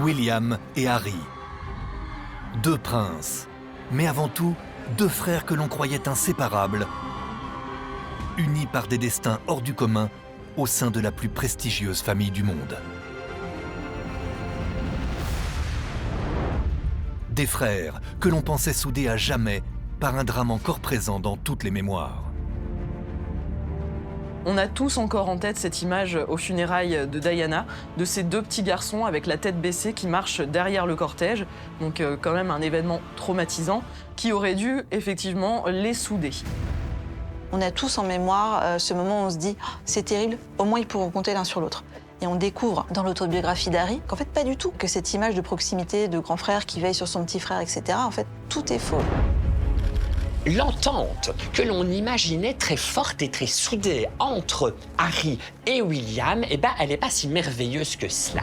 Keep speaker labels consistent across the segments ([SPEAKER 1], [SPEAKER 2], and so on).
[SPEAKER 1] William et Harry. Deux princes, mais avant tout, deux frères que l'on croyait inséparables, unis par des destins hors du commun au sein de la plus prestigieuse famille du monde. Des frères que l'on pensait soudés à jamais par un drame encore présent dans toutes les mémoires.
[SPEAKER 2] On a tous encore en tête cette image aux funérailles de Diana, de ces deux petits garçons avec la tête baissée qui marchent derrière le cortège. Donc quand même un événement traumatisant qui aurait dû effectivement les souder.
[SPEAKER 3] On a tous en mémoire ce moment où on se dit oh, « c'est terrible, au moins ils pourront compter l'un sur l'autre ». Et on découvre dans l'autobiographie d'Harry qu'en fait pas du tout, que cette image de proximité, de grand frère qui veille sur son petit frère, etc., en fait tout est faux.
[SPEAKER 4] L'entente que l'on imaginait très forte et très soudée entre Harry et William, eh ben, elle n'est pas si merveilleuse que cela.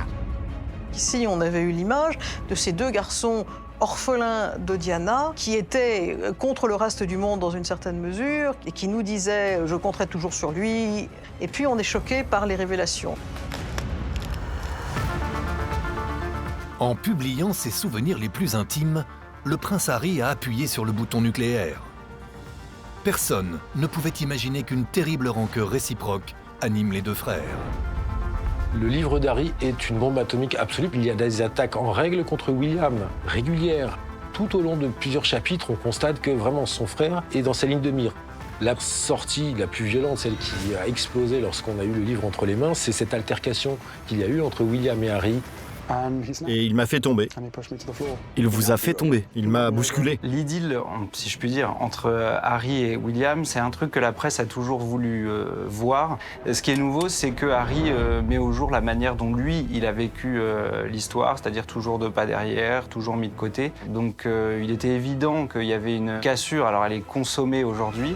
[SPEAKER 5] Ici, on avait eu l'image de ces deux garçons orphelins de Diana qui étaient contre le reste du monde dans une certaine mesure et qui nous disaient « je compterai toujours sur lui ». Et puis, on est choqué par les révélations.
[SPEAKER 1] En publiant ses souvenirs les plus intimes, le prince Harry a appuyé sur le bouton nucléaire. Personne ne pouvait imaginer qu'une terrible rancœur réciproque anime les deux frères.
[SPEAKER 6] Le livre d'Harry est une bombe atomique absolue. Il y a des attaques en règle contre William, régulières. Tout au long de plusieurs chapitres, on constate que vraiment son frère est dans sa ligne de mire. La sortie la plus violente, celle qui a explosé lorsqu'on a eu le livre entre les mains, c'est cette altercation qu'il y a eu entre William et Harry.
[SPEAKER 7] Et il m'a fait tomber. Il vous a fait tomber, il m'a bousculé.
[SPEAKER 8] L'idylle, si je puis dire, entre Harry et William, c'est un truc que la presse a toujours voulu voir. Ce qui est nouveau, c'est que Harry met au jour la manière dont lui, il a vécu l'histoire, c'est-à-dire toujours deux pas derrière, toujours mis de côté. Donc il était évident qu'il y avait une cassure, alors elle est consommée aujourd'hui.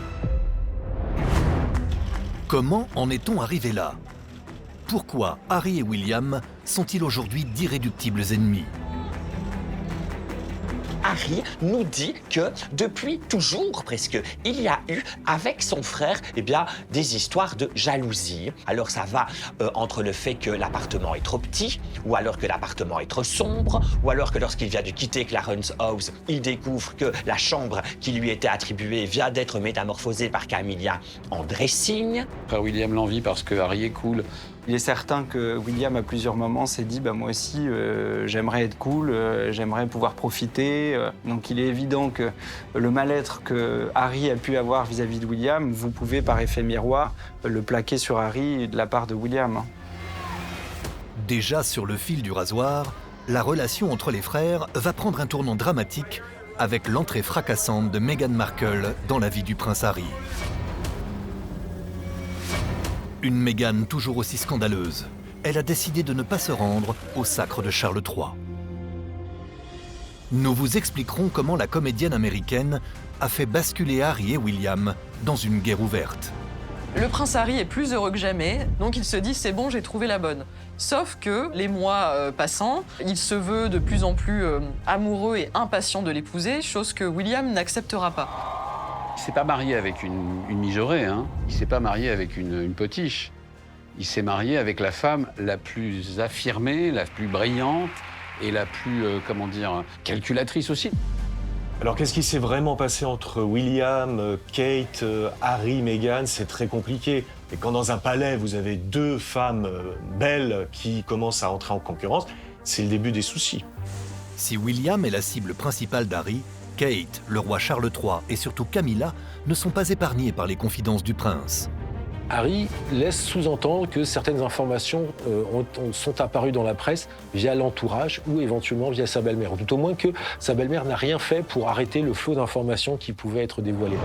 [SPEAKER 1] Comment en est-on arrivé là ? Pourquoi Harry et William sont-ils aujourd'hui d'irréductibles ennemis ?
[SPEAKER 4] Harry nous dit que depuis toujours presque, il y a eu avec son frère des histoires de jalousie. Alors ça va entre le fait que l'appartement est trop petit, ou alors que l'appartement est trop sombre, ou alors que lorsqu'il vient de quitter Clarence House, il découvre que la chambre qui lui était attribuée vient d'être métamorphosée par Camilla en dressing.
[SPEAKER 9] Frère William l'envie parce que Harry est cool.
[SPEAKER 8] Il est certain que William, à plusieurs moments, s'est dit moi aussi, j'aimerais être cool, j'aimerais pouvoir profiter. Donc il est évident que le mal-être que Harry a pu avoir vis-à-vis de William, vous pouvez, par effet miroir, le plaquer sur Harry de la part de William.
[SPEAKER 1] Déjà sur le fil du rasoir, la relation entre les frères va prendre un tournant dramatique avec l'entrée fracassante de Meghan Markle dans la vie du prince Harry. Une Meghan toujours aussi scandaleuse. Elle a décidé de ne pas se rendre au sacre de Charles III. Nous vous expliquerons comment la comédienne américaine a fait basculer Harry et William dans une guerre ouverte.
[SPEAKER 2] Le prince Harry est plus heureux que jamais, donc il se dit c'est bon, j'ai trouvé la bonne. Sauf que les mois passant, il se veut de plus en plus amoureux et impatient de l'épouser, chose que William n'acceptera pas.
[SPEAKER 9] Il ne s'est pas marié avec une mijaurée, hein. Il ne s'est pas marié avec une potiche. Il s'est marié avec la femme la plus affirmée, la plus brillante et la plus, calculatrice aussi.
[SPEAKER 10] Alors qu'est-ce qui s'est vraiment passé entre William, Kate, Harry, Meghan? C'est très compliqué. Et quand dans un palais, vous avez deux femmes belles qui commencent à entrer en concurrence, c'est le début des soucis.
[SPEAKER 1] Si William est la cible principale d'Harry, Kate, le roi Charles III et surtout Camilla ne sont pas épargnés par les confidences du prince.
[SPEAKER 6] Harry laisse sous-entendre que certaines informations sont apparues dans la presse via l'entourage ou éventuellement via sa belle-mère. Ou tout au moins que sa belle-mère n'a rien fait pour arrêter le flot d'informations qui pouvaient être dévoilées.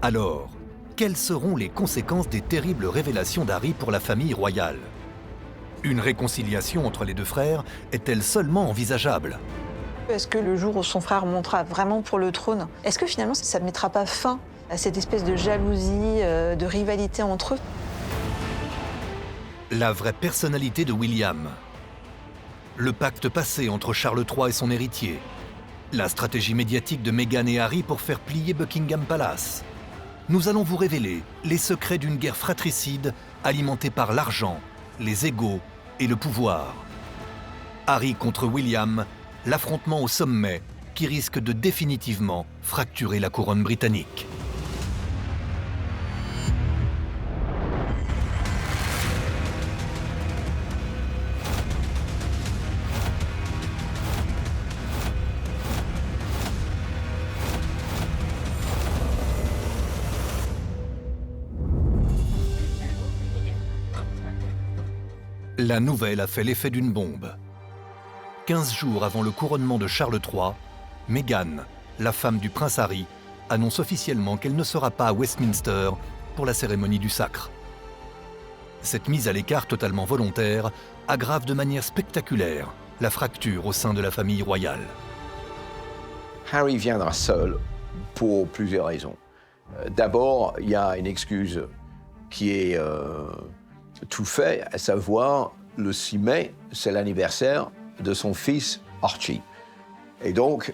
[SPEAKER 1] Alors, quelles seront les conséquences des terribles révélations d'Harry pour la famille royale ? Une réconciliation entre les deux frères est-elle seulement envisageable ?
[SPEAKER 3] Est-ce que le jour où son frère montera vraiment pour le trône, est-ce que finalement ça ne mettra pas fin à cette espèce de jalousie, de rivalité entre eux?
[SPEAKER 1] La vraie personnalité de William. Le pacte passé entre Charles III et son héritier. La stratégie médiatique de Meghan et Harry pour faire plier Buckingham Palace. Nous allons vous révéler les secrets d'une guerre fratricide alimentée par l'argent, les égos et le pouvoir. Harry contre William, l'affrontement au sommet qui risque de définitivement fracturer la couronne britannique. La nouvelle a fait l'effet d'une bombe. 15 jours avant le couronnement de Charles III, Meghan, la femme du prince Harry, annonce officiellement qu'elle ne sera pas à Westminster pour la cérémonie du sacre. Cette mise à l'écart totalement volontaire aggrave de manière spectaculaire la fracture au sein de la famille royale.
[SPEAKER 11] Harry viendra seul pour plusieurs raisons. D'abord, il y a une excuse qui est tout fait, à savoir le 6 mai, c'est l'anniversaire de son fils Archie. Et donc,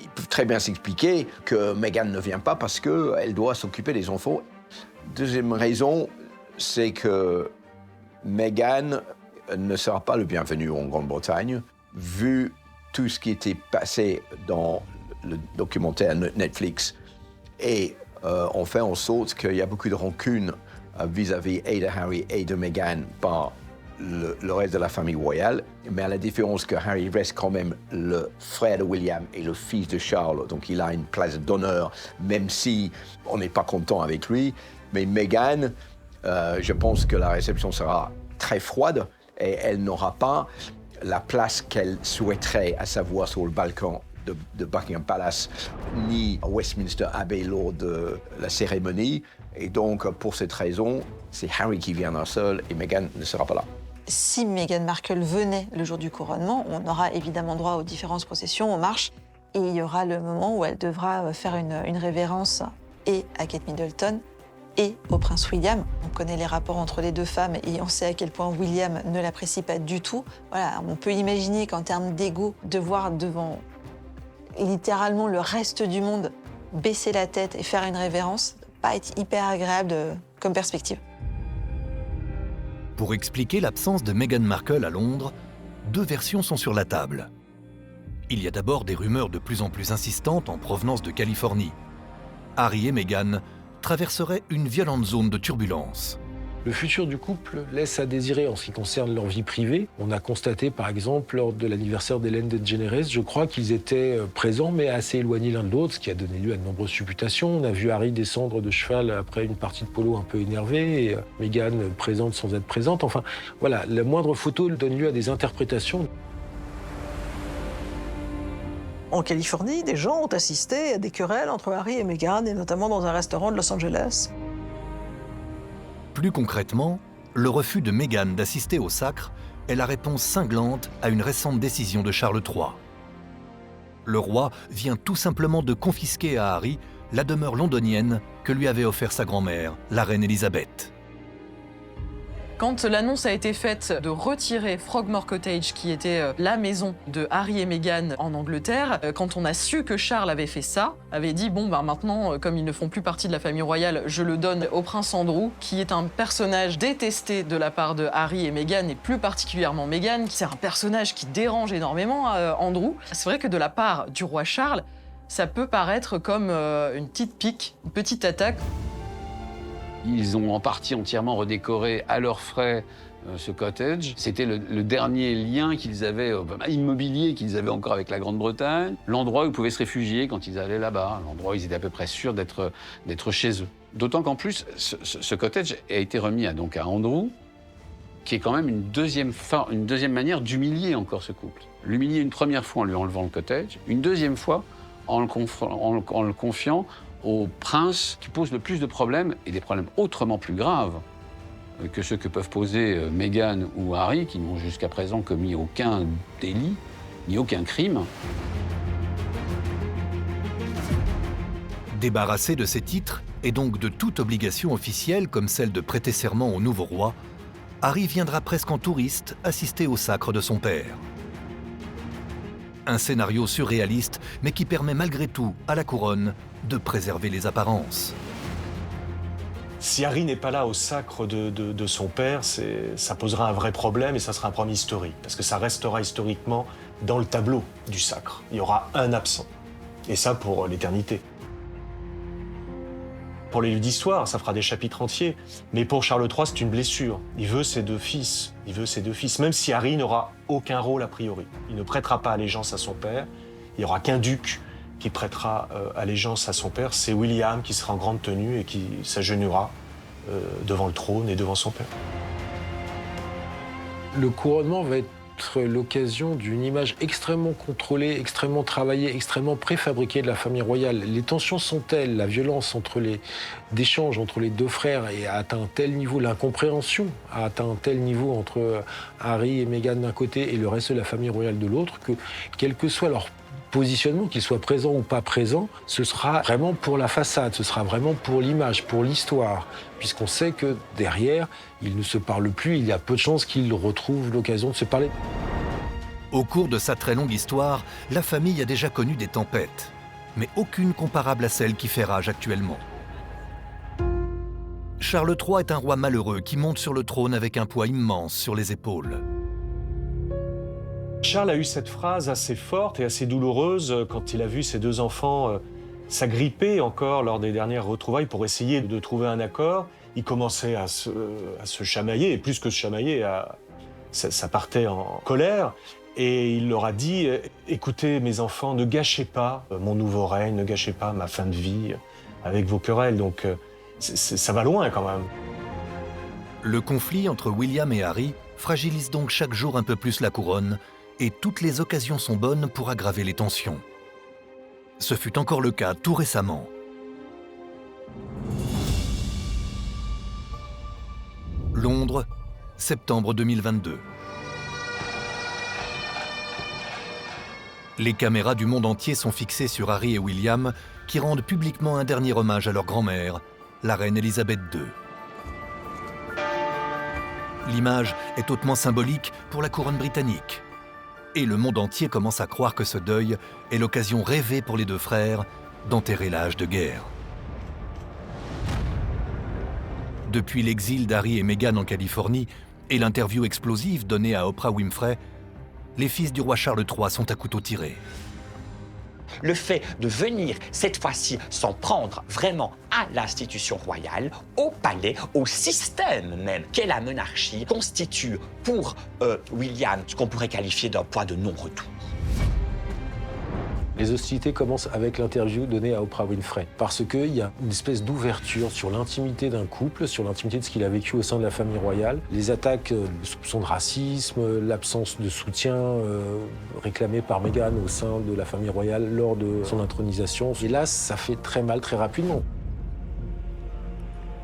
[SPEAKER 11] il peut très bien s'expliquer que Meghan ne vient pas parce qu'elle doit s'occuper des enfants. Deuxième raison, c'est que Meghan ne sera pas le bienvenu en Grande-Bretagne, vu tout ce qui était passé dans le documentaire Netflix. Et on fait en sorte qu'il y a beaucoup de rancune vis-à-vis et de Harry et de Meghan par le reste de la famille royale, mais à la différence que Harry reste quand même le frère de William et le fils de Charles, donc il a une place d'honneur, même si on n'est pas content avec lui. Mais Meghan, je pense que la réception sera très froide et elle n'aura pas la place qu'elle souhaiterait, à savoir sur le balcon de Buckingham Palace, ni à Westminster Abbey lors de la cérémonie. Et donc, pour cette raison, c'est Harry qui viendra seul et Meghan ne sera pas là.
[SPEAKER 3] Si Meghan Markle venait le jour du couronnement, on aura évidemment droit aux différentes processions, aux marches, et il y aura le moment où elle devra faire une révérence et à Kate Middleton et au prince William. On connaît les rapports entre les deux femmes et on sait à quel point William ne l'apprécie pas du tout. Voilà, on peut imaginer qu'en termes d'ego, de voir devant littéralement le reste du monde baisser la tête et faire une révérence, ça va pas être hyper agréable comme perspective.
[SPEAKER 1] Pour expliquer l'absence de Meghan Markle à Londres, deux versions sont sur la table. Il y a d'abord des rumeurs de plus en plus insistantes en provenance de Californie. Harry et Meghan traverseraient une violente zone de turbulence.
[SPEAKER 6] Le futur du couple laisse à désirer en ce qui concerne leur vie privée. On a constaté, par exemple, lors de l'anniversaire d'Hélène DeGeneres, je crois qu'ils étaient présents mais assez éloignés l'un de l'autre, ce qui a donné lieu à de nombreuses supputations. On a vu Harry descendre de cheval après une partie de polo un peu énervé, et Meghan présente sans être présente. Enfin, voilà, la moindre photo donne lieu à des interprétations.
[SPEAKER 5] En Californie, des gens ont assisté à des querelles entre Harry et Meghan, et notamment dans un restaurant de Los Angeles.
[SPEAKER 1] Plus concrètement, le refus de Meghan d'assister au sacre est la réponse cinglante à une récente décision de Charles III. Le roi vient tout simplement de confisquer à Harry la demeure londonienne que lui avait offert sa grand-mère, la reine Elisabeth.
[SPEAKER 2] Quand l'annonce a été faite de retirer Frogmore Cottage, qui était la maison de Harry et Meghan en Angleterre, quand on a su que Charles avait fait ça, avait dit bon ben maintenant, comme ils ne font plus partie de la famille royale, je le donne au prince Andrew, qui est un personnage détesté de la part de Harry et Meghan, et plus particulièrement Meghan, qui c'est un personnage qui dérange énormément Andrew. C'est vrai que de la part du roi Charles, ça peut paraître comme une petite pique, une petite attaque.
[SPEAKER 9] Ils ont en partie entièrement redécoré à leurs frais ce cottage. C'était le dernier lien qu'ils avaient, immobilier qu'ils avaient encore avec la Grande-Bretagne. L'endroit où ils pouvaient se réfugier quand ils allaient là-bas. L'endroit où ils étaient à peu près sûrs d'être chez eux. D'autant qu'en plus, ce cottage a été remis à Andrew, qui est quand même une deuxième manière d'humilier encore ce couple. L'humilier une première fois en lui enlevant le cottage, une deuxième fois en le confiant au prince qui pose le plus de problèmes, et des problèmes autrement plus graves que ceux que peuvent poser Meghan ou Harry, qui n'ont jusqu'à présent commis aucun délit, ni aucun crime.
[SPEAKER 1] Débarrassé de ses titres, et donc de toute obligation officielle comme celle de prêter serment au nouveau roi, Harry viendra presque en touriste assister au sacre de son père. Un scénario surréaliste, mais qui permet malgré tout à la couronne de préserver les apparences.
[SPEAKER 10] Si Harry n'est pas là au sacre de son père, ça posera un vrai problème et ça sera un problème historique. Parce que ça restera historiquement dans le tableau du sacre. Il y aura un absent. Et ça pour l'éternité. Pour les livres d'histoire, ça fera des chapitres entiers. Mais pour Charles III, c'est une blessure. Il veut ses 2 fils. Il veut ses 2 fils. Même si Harry n'aura aucun rôle a priori. Il ne prêtera pas allégeance à son père. Il n'y aura qu'un duc qui prêtera allégeance à son père. C'est William qui sera en grande tenue et qui s'agenouillera devant le trône et devant son père.
[SPEAKER 6] Le couronnement va être l'occasion d'une image extrêmement contrôlée, extrêmement travaillée, extrêmement préfabriquée de la famille royale. Les tensions sont telles, la violence d'échange entre les 2 frères a atteint un tel niveau, l'incompréhension a atteint un tel niveau entre Harry et Meghan d'un côté et le reste de la famille royale de l'autre, que quel que soit leur positionnement, qu'ils soient présents ou pas présents, ce sera vraiment pour la façade, ce sera vraiment pour l'image, pour l'histoire, puisqu'on sait que derrière, ils ne se parlent plus, il y a peu de chances qu'ils retrouvent l'occasion de se parler.
[SPEAKER 1] Au cours de sa très longue histoire, la famille a déjà connu des tempêtes, mais aucune comparable à celle qui fait rage actuellement. Charles III est un roi malheureux qui monte sur le trône avec un poids immense sur les épaules.
[SPEAKER 10] Charles a eu cette phrase assez forte et assez douloureuse quand il a vu ses 2 enfants s'agripper encore lors des dernières retrouvailles pour essayer de trouver un accord. Il commençait à se chamailler, et plus que se chamailler, ça partait en colère. Et il leur a dit « Écoutez mes enfants, ne gâchez pas mon nouveau règne, ne gâchez pas ma fin de vie avec vos querelles. » Donc ça va loin quand même.
[SPEAKER 1] Le conflit entre William et Harry fragilise donc chaque jour un peu plus la couronne, et toutes les occasions sont bonnes pour aggraver les tensions. Ce fut encore le cas tout récemment. Londres, septembre 2022. Les caméras du monde entier sont fixées sur Harry et William, qui rendent publiquement un dernier hommage à leur grand-mère, la reine Elisabeth II. L'image est hautement symbolique pour la couronne britannique. Et le monde entier commence à croire que ce deuil est l'occasion rêvée pour les 2 frères d'enterrer l'âge de guerre. Depuis l'exil d'Harry et Meghan en Californie et l'interview explosive donnée à Oprah Winfrey, les fils du roi Charles III sont à couteau tiré.
[SPEAKER 4] Le fait de venir, cette fois-ci, s'en prendre vraiment à l'institution royale, au palais, au système même qu'est la monarchie, constitue pour William ce qu'on pourrait qualifier d'un point de non-retour.
[SPEAKER 6] Les hostilités commencent avec l'interview donnée à Oprah Winfrey, parce qu'il y a une espèce d'ouverture sur l'intimité d'un couple, sur l'intimité de ce qu'il a vécu au sein de la famille royale. Les attaques, le soupçon de racisme, l'absence de soutien réclamé par Meghan au sein de la famille royale lors de son intronisation. Et là, ça fait très mal très rapidement.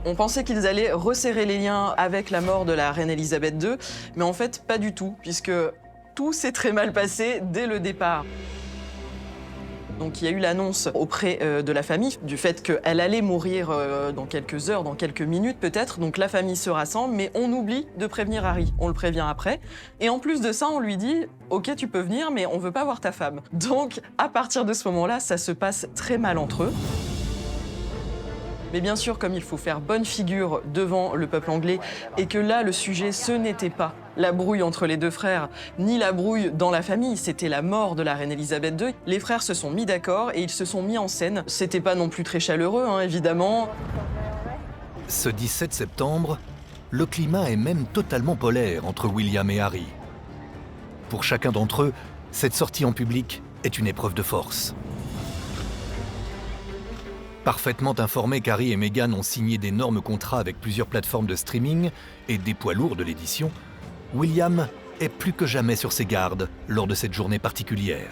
[SPEAKER 2] On pensait qu'ils allaient resserrer les liens avec la mort de la reine Elisabeth II, mais en fait, pas du tout, puisque tout s'est très mal passé dès le départ. Donc il y a eu l'annonce auprès de la famille du fait qu'elle allait mourir dans quelques heures, dans quelques minutes peut-être. Donc la famille se rassemble, mais on oublie de prévenir Harry. On le prévient après. Et en plus de ça, on lui dit « Ok, tu peux venir, mais on veut pas voir ta femme ». Donc à partir de ce moment-là, ça se passe très mal entre eux. Mais bien sûr, comme il faut faire bonne figure devant le peuple anglais, et que là, le sujet, ce n'était pas la brouille entre les 2 frères, ni la brouille dans la famille, c'était la mort de la reine Elisabeth II. Les frères se sont mis d'accord et ils se sont mis en scène. C'était pas non plus très chaleureux, hein, évidemment.
[SPEAKER 1] Ce 17 septembre, le climat est même totalement polaire entre William et Harry. Pour chacun d'entre eux, cette sortie en public est une épreuve de force. Parfaitement informés qu'Harry et Meghan ont signé d'énormes contrats avec plusieurs plateformes de streaming et des poids lourds de l'édition, William est plus que jamais sur ses gardes lors de cette journée particulière.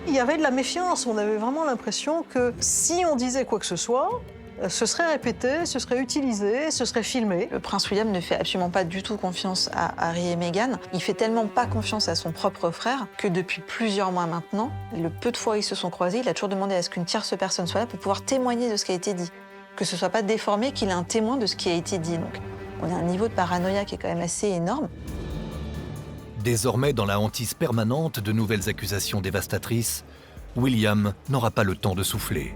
[SPEAKER 5] Il y avait de la méfiance, on avait vraiment l'impression que si on disait quoi que ce soit, ce serait répété, ce serait utilisé, ce serait filmé.
[SPEAKER 3] Le prince William ne fait absolument pas du tout confiance à Harry et Meghan. Il fait tellement pas confiance à son propre frère que depuis plusieurs mois maintenant, le peu de fois où ils se sont croisés, il a toujours demandé à ce qu'une tierce personne soit là pour pouvoir témoigner de ce qui a été dit. Que ce soit pas déformé, qu'il ait un témoin de ce qui a été dit. Donc, on a un niveau de paranoïa qui est quand même assez énorme.
[SPEAKER 1] Désormais dans la hantise permanente de nouvelles accusations dévastatrices, William n'aura pas le temps de souffler.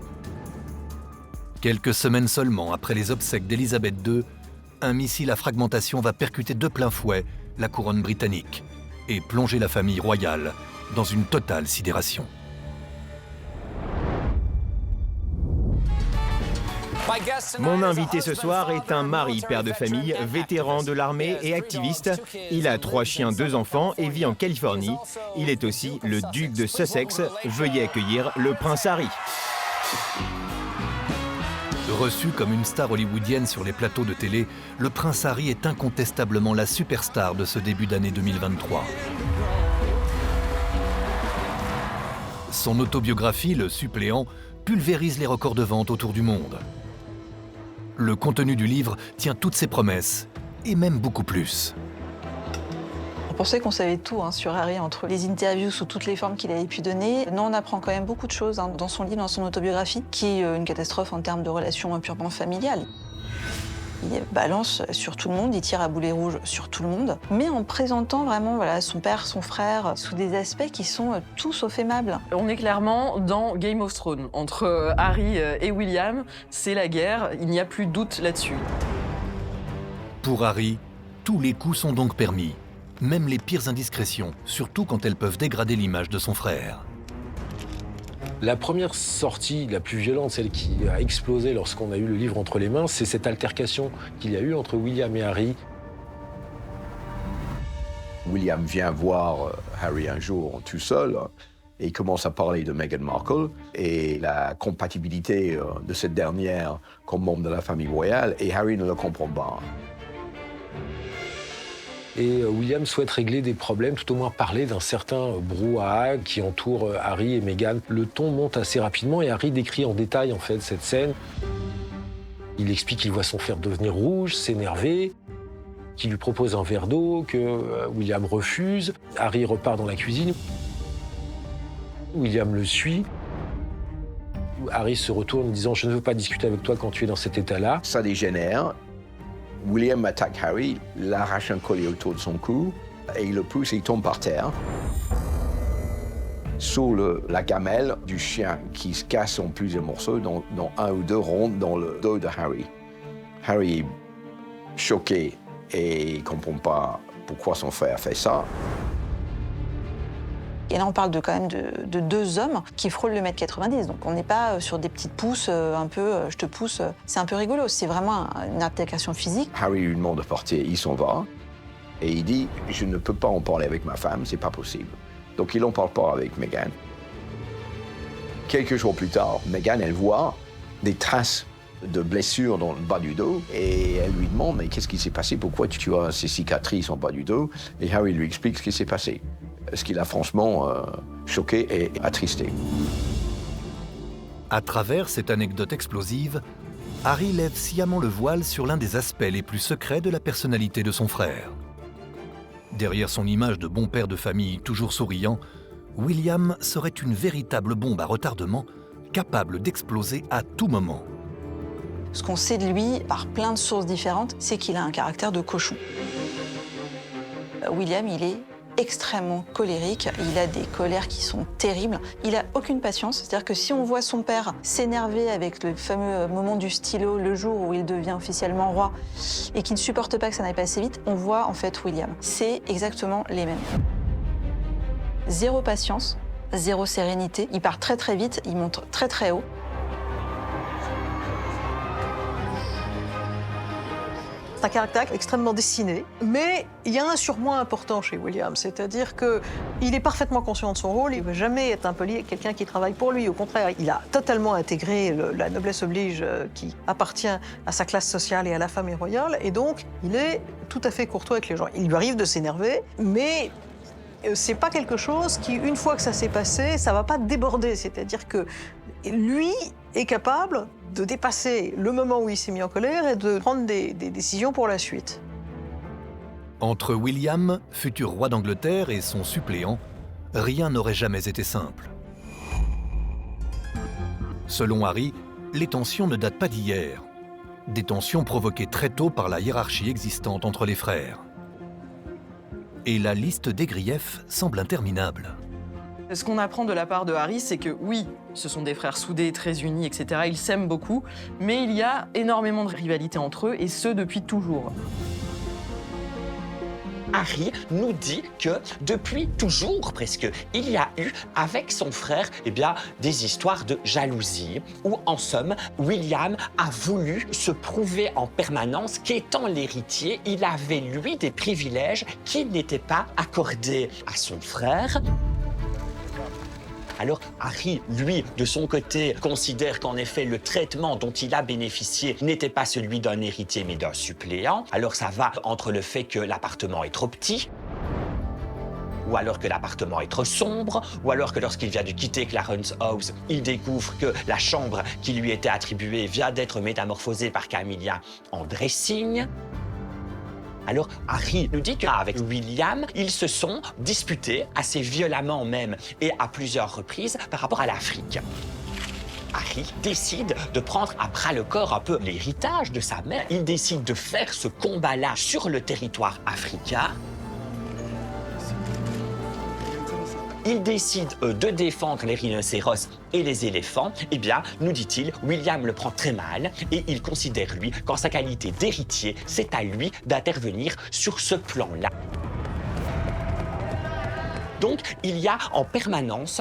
[SPEAKER 1] Quelques semaines seulement après les obsèques d'Élisabeth II, un missile à fragmentation va percuter de plein fouet la couronne britannique et plonger la famille royale dans une totale sidération.
[SPEAKER 12] Mon invité ce soir est un mari, père de famille, vétéran de l'armée et activiste. Il a 3 chiens, 2 enfants et vit en Californie. Il est aussi le duc de Sussex. Veuillez accueillir le prince Harry.
[SPEAKER 1] Reçu comme une star hollywoodienne sur les plateaux de télé, le prince Harry est incontestablement la superstar de ce début d'année 2023. Son autobiographie, Le Suppléant, pulvérise les records de vente autour du monde. Le contenu du livre tient toutes ses promesses, et même beaucoup plus.
[SPEAKER 3] On pensait qu'on savait tout sur Harry, entre les interviews sous toutes les formes qu'il avait pu donner. Non, on apprend quand même beaucoup de choses dans son livre, dans son autobiographie, qui est une catastrophe en termes de relations purement familiales. Il balance sur tout le monde, il tire à boulet rouge sur tout le monde, mais en présentant vraiment son père, son frère, sous des aspects qui sont tout sauf aimables.
[SPEAKER 2] On est clairement dans Game of Thrones. Entre Harry et William, c'est la guerre, il n'y a plus de doute là-dessus.
[SPEAKER 1] Pour Harry, tous les coups sont donc permis, même les pires indiscrétions, surtout quand elles peuvent dégrader l'image de son frère.
[SPEAKER 6] La première sortie, la plus violente, celle qui a explosé lorsqu'on a eu le livre entre les mains, c'est cette altercation qu'il y a eu entre William et Harry.
[SPEAKER 11] William vient voir Harry un jour tout seul et il commence à parler de Meghan Markle et la compatibilité de cette dernière comme membre de la famille royale, et Harry ne le comprend pas.
[SPEAKER 6] Et William souhaite régler des problèmes, tout au moins parler d'un certain brouhaha qui entoure Harry et Meghan. Le ton monte assez rapidement et Harry décrit en détail en fait cette scène. Il explique qu'il voit son frère devenir rouge, s'énerver, qu'il lui propose un verre d'eau, que William refuse. Harry repart dans la cuisine. William le suit. Harry se retourne en disant « Je ne veux pas discuter avec toi quand tu es dans cet état-là ».
[SPEAKER 11] Ça dégénère. William attaque Harry, l'arrache un collier autour de son cou et il le pousse et il tombe par terre. Sur la gamelle du chien qui se casse en plusieurs morceaux, dont un ou deux rentrent dans le dos de Harry. Harry est choqué et il ne comprend pas pourquoi son frère fait ça.
[SPEAKER 3] Et là, on parle quand même de 2 hommes qui frôlent le 1,90 m. Donc on n'est pas sur des petites pousses, un peu je te pousse. C'est un peu rigolo, c'est vraiment une altercation physique.
[SPEAKER 11] Harry lui demande de partir, il s'en va. Et il dit, je ne peux pas en parler avec ma femme, c'est pas possible. Donc il n'en parle pas avec Meghan. Quelques jours plus tard, Meghan, elle voit des traces de blessures dans le bas du dos. Et elle lui demande, mais qu'est-ce qui s'est passé? Pourquoi tu as ces cicatrices en bas du dos? Et Harry lui explique ce qui s'est passé. Ce qui l'a franchement choqué et attristé.
[SPEAKER 1] À travers cette anecdote explosive, Harry lève sciemment le voile sur l'un des aspects les plus secrets de la personnalité de son frère. Derrière son image de bon père de famille toujours souriant, William serait une véritable bombe à retardement, capable d'exploser à tout moment.
[SPEAKER 3] Ce qu'on sait de lui, par plein de sources différentes, c'est qu'il a un caractère de cochon. William, il est extrêmement colérique, il a des colères qui sont terribles, il a aucune patience, c'est-à-dire que si on voit son père s'énerver avec le fameux moment du stylo, le jour où il devient officiellement roi, et qu'il ne supporte pas que ça n'aille pas assez vite, on voit en fait William. C'est exactement les mêmes. 0 patience, 0 sérénité, il part très très vite, il monte très très haut.
[SPEAKER 5] C'est un caractère extrêmement dessiné, mais il y a un surmoi important chez William, c'est-à-dire qu'il est parfaitement conscient de son rôle, il ne veut jamais être impoli avec quelqu'un qui travaille pour lui, au contraire, il a totalement intégré la noblesse oblige qui appartient à sa classe sociale et à la famille royale, et donc il est tout à fait courtois avec les gens. Il lui arrive de s'énerver, mais c'est pas quelque chose qui, une fois que ça s'est passé, ça va pas déborder, c'est-à-dire que lui est capable de dépasser le moment où il s'est mis en colère et de prendre des décisions pour la suite.
[SPEAKER 1] Entre William, futur roi d'Angleterre, et son suppléant, rien n'aurait jamais été simple. Selon Harry, les tensions ne datent pas d'hier. Des tensions provoquées très tôt par la hiérarchie existante entre les frères. Et la liste des griefs semble interminable.
[SPEAKER 2] Ce qu'on apprend de la part de Harry, c'est que oui, ce sont des frères soudés, très unis, etc. Ils s'aiment beaucoup, mais il y a énormément de rivalité entre eux, et ce, depuis toujours.
[SPEAKER 4] Harry nous dit que depuis toujours presque, il y a eu avec son frère des histoires de jalousie où en somme, William a voulu se prouver en permanence qu'étant l'héritier, il avait lui des privilèges qui n'étaient pas accordés à son frère. Alors Harry, lui, de son côté, considère qu'en effet, le traitement dont il a bénéficié n'était pas celui d'un héritier, mais d'un suppléant. Alors ça va entre le fait que l'appartement est trop petit, ou alors que l'appartement est trop sombre, ou alors que lorsqu'il vient de quitter Clarence House, il découvre que la chambre qui lui était attribuée vient d'être métamorphosée par Camilla en dressing. Alors, Harry nous dit qu'avec William, ils se sont disputés assez violemment même et à plusieurs reprises par rapport à l'Afrique. Harry décide de prendre à bras le corps un peu l'héritage de sa mère. Il décide de faire ce combat-là sur le territoire africain. Il décide de défendre les rhinocéros et les éléphants. Eh bien, nous dit-il, William le prend très mal et il considère, lui, qu'en sa qualité d'héritier, c'est à lui d'intervenir sur ce plan-là. Donc, il y a en permanence,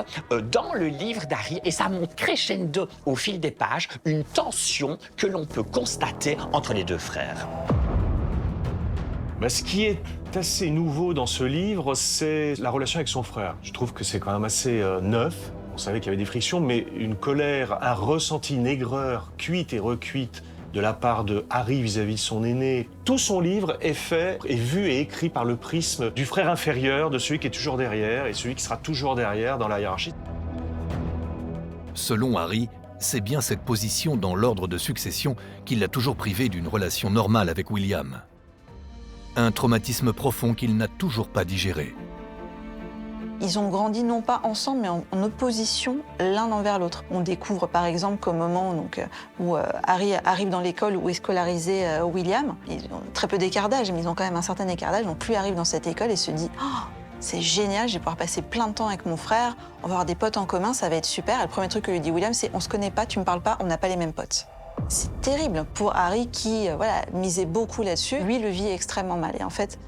[SPEAKER 4] dans le livre d'Harry, et ça monte crescendo au fil des pages, une tension que l'on peut constater entre les deux frères.
[SPEAKER 10] Ce qui est assez nouveau dans ce livre, c'est la relation avec son frère. Je trouve que c'est quand même assez neuf. On savait qu'il y avait des frictions, mais une colère, un ressenti, une aigreur cuite et recuite de la part de Harry vis-à-vis de son aîné. Tout son livre est fait, est vu et écrit par le prisme du frère inférieur, de celui qui est toujours derrière et celui qui sera toujours derrière dans la hiérarchie.
[SPEAKER 1] Selon Harry, c'est bien cette position dans l'ordre de succession qui l'a toujours privé d'une relation normale avec William. Un traumatisme profond qu'il n'a toujours pas digéré.
[SPEAKER 3] Ils ont grandi non pas ensemble, mais en opposition l'un envers l'autre. On découvre par exemple qu'au moment où Harry arrive dans l'école où est scolarisé William, ils ont très peu d'écart d'âge, mais ils ont quand même un certain écart d'âge. Donc lui arrive dans cette école et se dit oh, c'est génial, je vais pouvoir passer plein de temps avec mon frère, on va avoir des potes en commun, ça va être super. Et le premier truc que lui dit William, c'est on se connaît pas, tu me parles pas, on n'a pas les mêmes potes. C'est terrible pour Harry qui misait beaucoup là-dessus. Lui le vit extrêmement mal. Et en fait,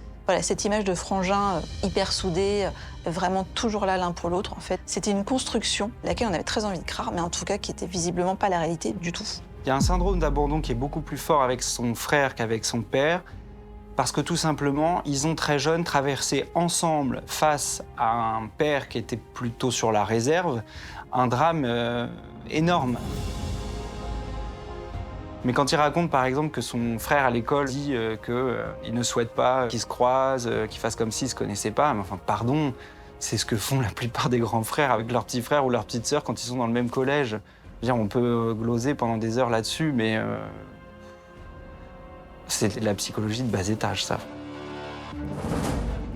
[SPEAKER 3] cette image de frangins hyper soudés, vraiment toujours là l'un pour l'autre, en fait, c'était une construction laquelle on avait très envie de croire, mais en tout cas qui était visiblement pas la réalité du tout.
[SPEAKER 8] Il y a un syndrome d'abandon qui est beaucoup plus fort avec son frère qu'avec son père, parce que tout simplement, ils ont très jeunes traversé ensemble, face à un père qui était plutôt sur la réserve, un drame énorme. Mais quand il raconte, par exemple, que son frère à l'école dit qu'il ne souhaite pas qu'ils se croisent, qu'ils fassent comme s'ils ne se connaissaient pas, mais enfin, pardon, c'est ce que font la plupart des grands frères avec leurs petits frères ou leurs petites sœurs quand ils sont dans le même collège. Je veux dire, on peut gloser pendant des heures là-dessus, mais c'est la psychologie de bas étage, ça.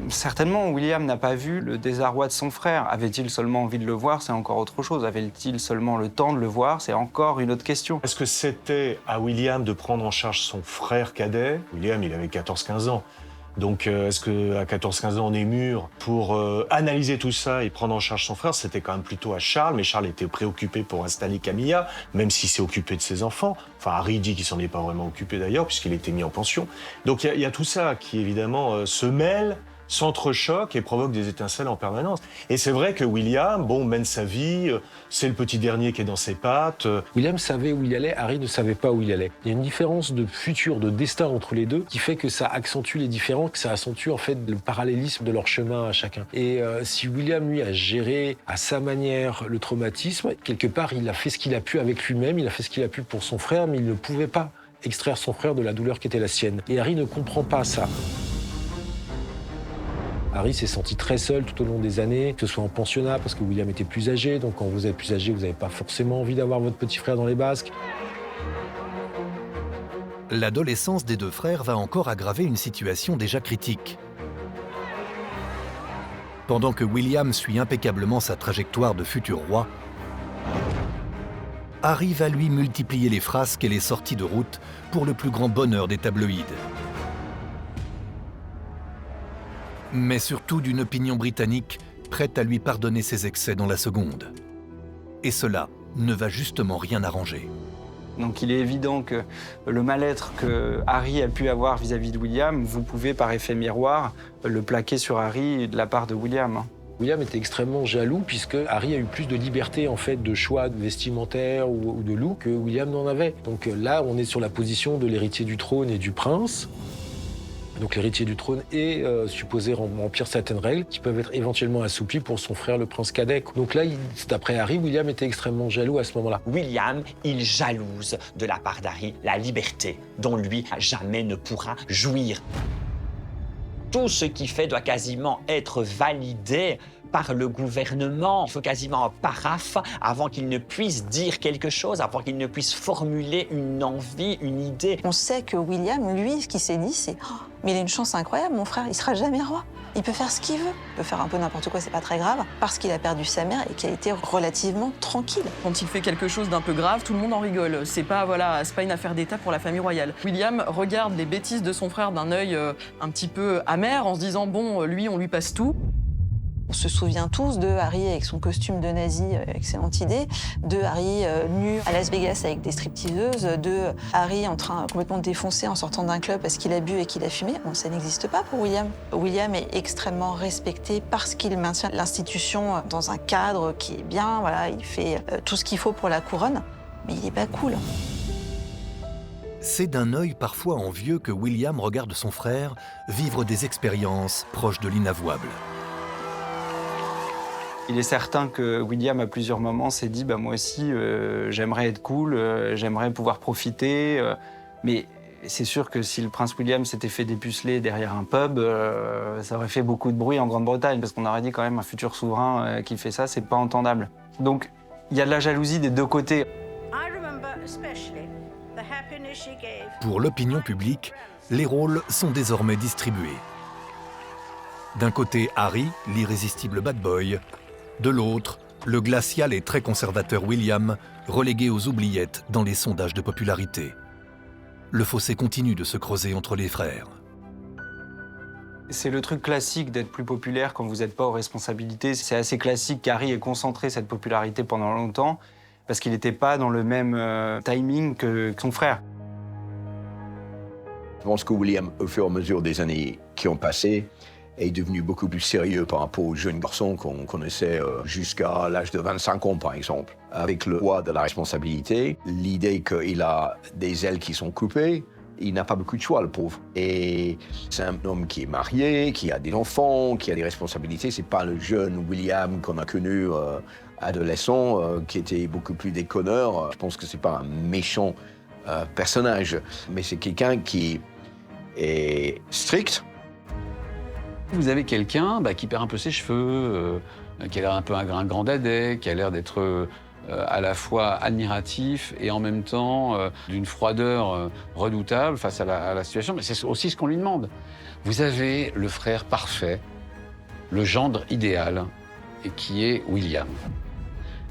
[SPEAKER 8] Certainement, William n'a pas vu le désarroi de son frère. Avait-il seulement envie de le voir? C'est encore autre chose. Avait-il seulement le temps de le voir? C'est encore une autre question.
[SPEAKER 10] Est-ce que c'était à William de prendre en charge son frère cadet? William, il avait 14-15 ans. Donc, est-ce qu'à 14-15 ans, on est mûr pour analyser tout ça et prendre en charge son frère? C'était quand même plutôt à Charles, mais Charles était préoccupé pour installer Camilla, même s'il s'est occupé de ses enfants. Enfin, Harry dit qu'il s'en est pas vraiment occupé d'ailleurs, puisqu'il était mis en pension. Donc, il y a tout ça qui, évidemment, se mêle, s'entrechoque et provoque des étincelles en permanence. Et c'est vrai que William, mène sa vie, c'est le petit dernier qui est dans ses pattes.
[SPEAKER 6] William savait où il allait, Harry ne savait pas où il allait. Il y a une différence de futur, de destin entre les deux qui fait que ça accentue les différends, que ça accentue en fait le parallélisme de leur chemin à chacun. Et si William, lui, a géré à sa manière le traumatisme, quelque part, il a fait ce qu'il a pu avec lui-même, il a fait ce qu'il a pu pour son frère, mais il ne pouvait pas extraire son frère de la douleur qui était la sienne. Et Harry ne comprend pas ça. Harry s'est senti très seul tout au long des années, que ce soit en pensionnat, parce que William était plus âgé, donc quand vous êtes plus âgé, vous n'avez pas forcément envie d'avoir votre petit frère dans les basques.
[SPEAKER 1] L'adolescence des deux frères va encore aggraver une situation déjà critique. Pendant que William suit impeccablement sa trajectoire de futur roi, Harry va lui multiplier les frasques et les sorties de route pour le plus grand bonheur des tabloïds. Mais surtout d'une opinion britannique prête à lui pardonner ses excès dans la seconde. Et cela ne va justement rien arranger.
[SPEAKER 8] Donc il est évident que le mal-être que Harry a pu avoir vis-à-vis de William, vous pouvez par effet miroir le plaquer sur Harry de la part de William.
[SPEAKER 6] William était extrêmement jaloux puisque Harry a eu plus de liberté en fait de choix vestimentaire ou de look que William n'en avait. Donc là, on est sur la position de l'héritier du trône et du prince. Donc l'héritier du trône est supposé remplir certaines règles qui peuvent être éventuellement assouplies pour son frère le prince cadet. Donc là, d'après Harry, William était extrêmement jaloux à ce moment-là.
[SPEAKER 4] William, il jalouse de la part d'Harry la liberté dont lui jamais ne pourra jouir. Tout ce qu'il fait doit quasiment être validé par le gouvernement. Il faut quasiment un paraphe avant qu'il ne puisse dire quelque chose, avant qu'il ne puisse formuler une envie, une idée.
[SPEAKER 3] On sait que William, lui, ce qu'il s'est dit, c'est oh, mais il a une chance incroyable, mon frère, il sera jamais roi. Il peut faire ce qu'il veut. Il peut faire un peu n'importe quoi, c'est pas très grave, parce qu'il a perdu sa mère et qu'il a été relativement tranquille.
[SPEAKER 2] Quand il fait quelque chose d'un peu grave, tout le monde en rigole. C'est pas une affaire d'État pour la famille royale. William regarde les bêtises de son frère d'un œil un petit peu amer, en se disant bon, lui, on lui passe tout.
[SPEAKER 3] On se souvient tous de Harry avec son costume de nazi, excellente idée, de Harry nu à Las Vegas avec des stripteaseuses, de Harry en train complètement défoncé en sortant d'un club parce qu'il a bu et qu'il a fumé. Bon, ça n'existe pas pour William. William est extrêmement respecté parce qu'il maintient l'institution dans un cadre qui est bien, voilà, il fait tout ce qu'il faut pour la couronne, mais il n'est pas cool.
[SPEAKER 1] C'est d'un œil parfois envieux que William regarde son frère vivre des expériences proches de l'inavouable.
[SPEAKER 8] Il est certain que William, à plusieurs moments, s'est dit bah, « moi aussi, j'aimerais être cool, j'aimerais pouvoir profiter mais c'est sûr que si le prince William s'était fait dépuceler derrière un pub, ça aurait fait beaucoup de bruit en Grande-Bretagne, parce qu'on aurait dit quand même un futur souverain qui fait ça, c'est pas entendable. Donc, il y a de la jalousie des deux côtés.
[SPEAKER 1] Pour l'opinion publique, les rôles sont désormais distribués. D'un côté, Harry, l'irrésistible bad boy. De l'autre, le glacial et très conservateur William, relégué aux oubliettes dans les sondages de popularité. Le fossé continue de se creuser entre les frères.
[SPEAKER 8] C'est le truc classique d'être plus populaire quand vous n'êtes pas aux responsabilités. C'est assez classique qu'Harry ait concentré cette popularité pendant longtemps parce qu'il n'était pas dans le même timing que son frère.
[SPEAKER 11] Je pense que William, au fur et à mesure des années qui ont passé, est devenu beaucoup plus sérieux par rapport aux jeunes garçons qu'on connaissait jusqu'à l'âge de 25 ans, par exemple. Avec le poids de la responsabilité, l'idée qu'il a des ailes qui sont coupées, il n'a pas beaucoup de choix, le pauvre. Et c'est un homme qui est marié, qui a des enfants, qui a des responsabilités. C'est pas le jeune William qu'on a connu adolescent, qui était beaucoup plus déconneur. Je pense que c'est pas un méchant personnage, mais c'est quelqu'un qui est strict.
[SPEAKER 9] Vous avez quelqu'un qui perd un peu ses cheveux, qui a l'air un peu un grand dadais, qui a l'air d'être à la fois admiratif et en même temps d'une froideur redoutable face à la situation. Mais c'est aussi ce qu'on lui demande. Vous avez le frère parfait, le gendre idéal, qui est William.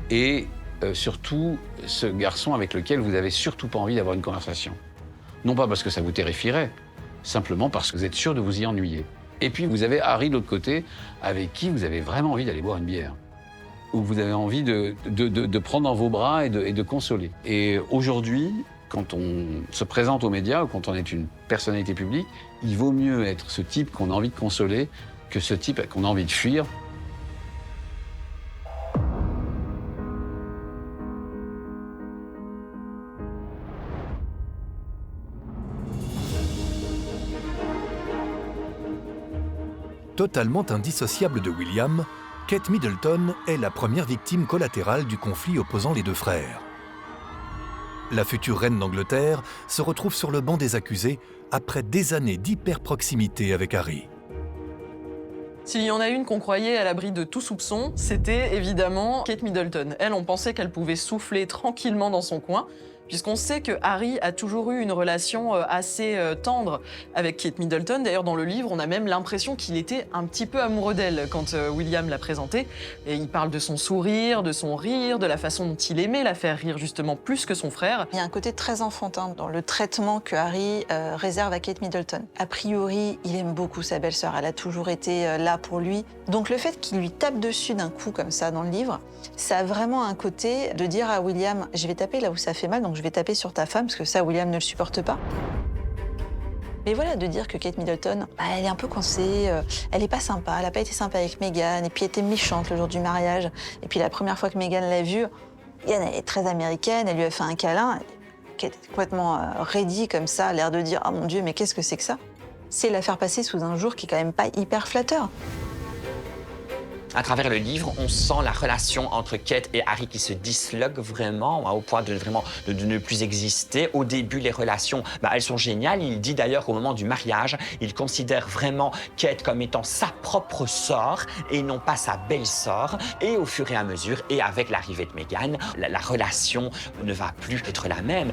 [SPEAKER 9] Et surtout, ce garçon avec lequel vous n'avez surtout pas envie d'avoir une conversation. Non pas parce que ça vous terrifierait, simplement parce que vous êtes sûr de vous y ennuyer. Et puis, vous avez Harry de l'autre côté, avec qui vous avez vraiment envie d'aller boire une bière. Ou vous avez envie de prendre dans vos bras et de consoler. Et aujourd'hui, quand on se présente aux médias ou quand on est une personnalité publique, il vaut mieux être ce type qu'on a envie de consoler que ce type qu'on a envie de fuir.
[SPEAKER 1] Totalement indissociable de William, Kate Middleton est la première victime collatérale du conflit opposant les deux frères. La future reine d'Angleterre se retrouve sur le banc des accusés après des années d'hyper-proximité avec Harry.
[SPEAKER 2] S'il y en a une qu'on croyait à l'abri de tout soupçon, c'était évidemment Kate Middleton. Elle, on pensait qu'elle pouvait souffler tranquillement dans son coin, puisqu'on sait que Harry a toujours eu une relation assez tendre avec Kate Middleton. D'ailleurs, dans le livre, on a même l'impression qu'il était un petit peu amoureux d'elle quand William l'a présentée. Et il parle de son sourire, de son rire, de la façon dont il aimait la faire rire justement plus que son frère.
[SPEAKER 3] Il y a un côté très enfantin dans le traitement que Harry réserve à Kate Middleton. A priori, il aime beaucoup sa belle-sœur, elle a toujours été là pour lui. Donc le fait qu'il lui tape dessus d'un coup comme ça dans le livre, ça a vraiment un côté de dire à William « je vais taper là où ça fait mal, donc je vais taper sur ta femme », parce que ça, William ne le supporte pas. Mais voilà, de dire que Kate Middleton, elle est un peu coincée, elle est pas sympa, elle a pas été sympa avec Meghan, et puis elle était méchante le jour du mariage. Et puis la première fois que Meghan l'a vue, Meghan, elle est très américaine, elle lui a fait un câlin, qui était complètement raidie comme ça, l'air de dire « ah mon Dieu, mais qu'est-ce que c'est que ça ?» C'est la faire passer sous un jour qui est quand même pas hyper flatteur.
[SPEAKER 4] À travers le livre, on sent la relation entre Kate et Harry qui se disloque vraiment, au point de ne plus exister. Au début, les relations, elles sont géniales. Il dit d'ailleurs qu'au moment du mariage, il considère vraiment Kate comme étant sa propre sœur et non pas sa belle-sœur. Et au fur et à mesure, et avec l'arrivée de Meghan, la relation ne va plus être la même.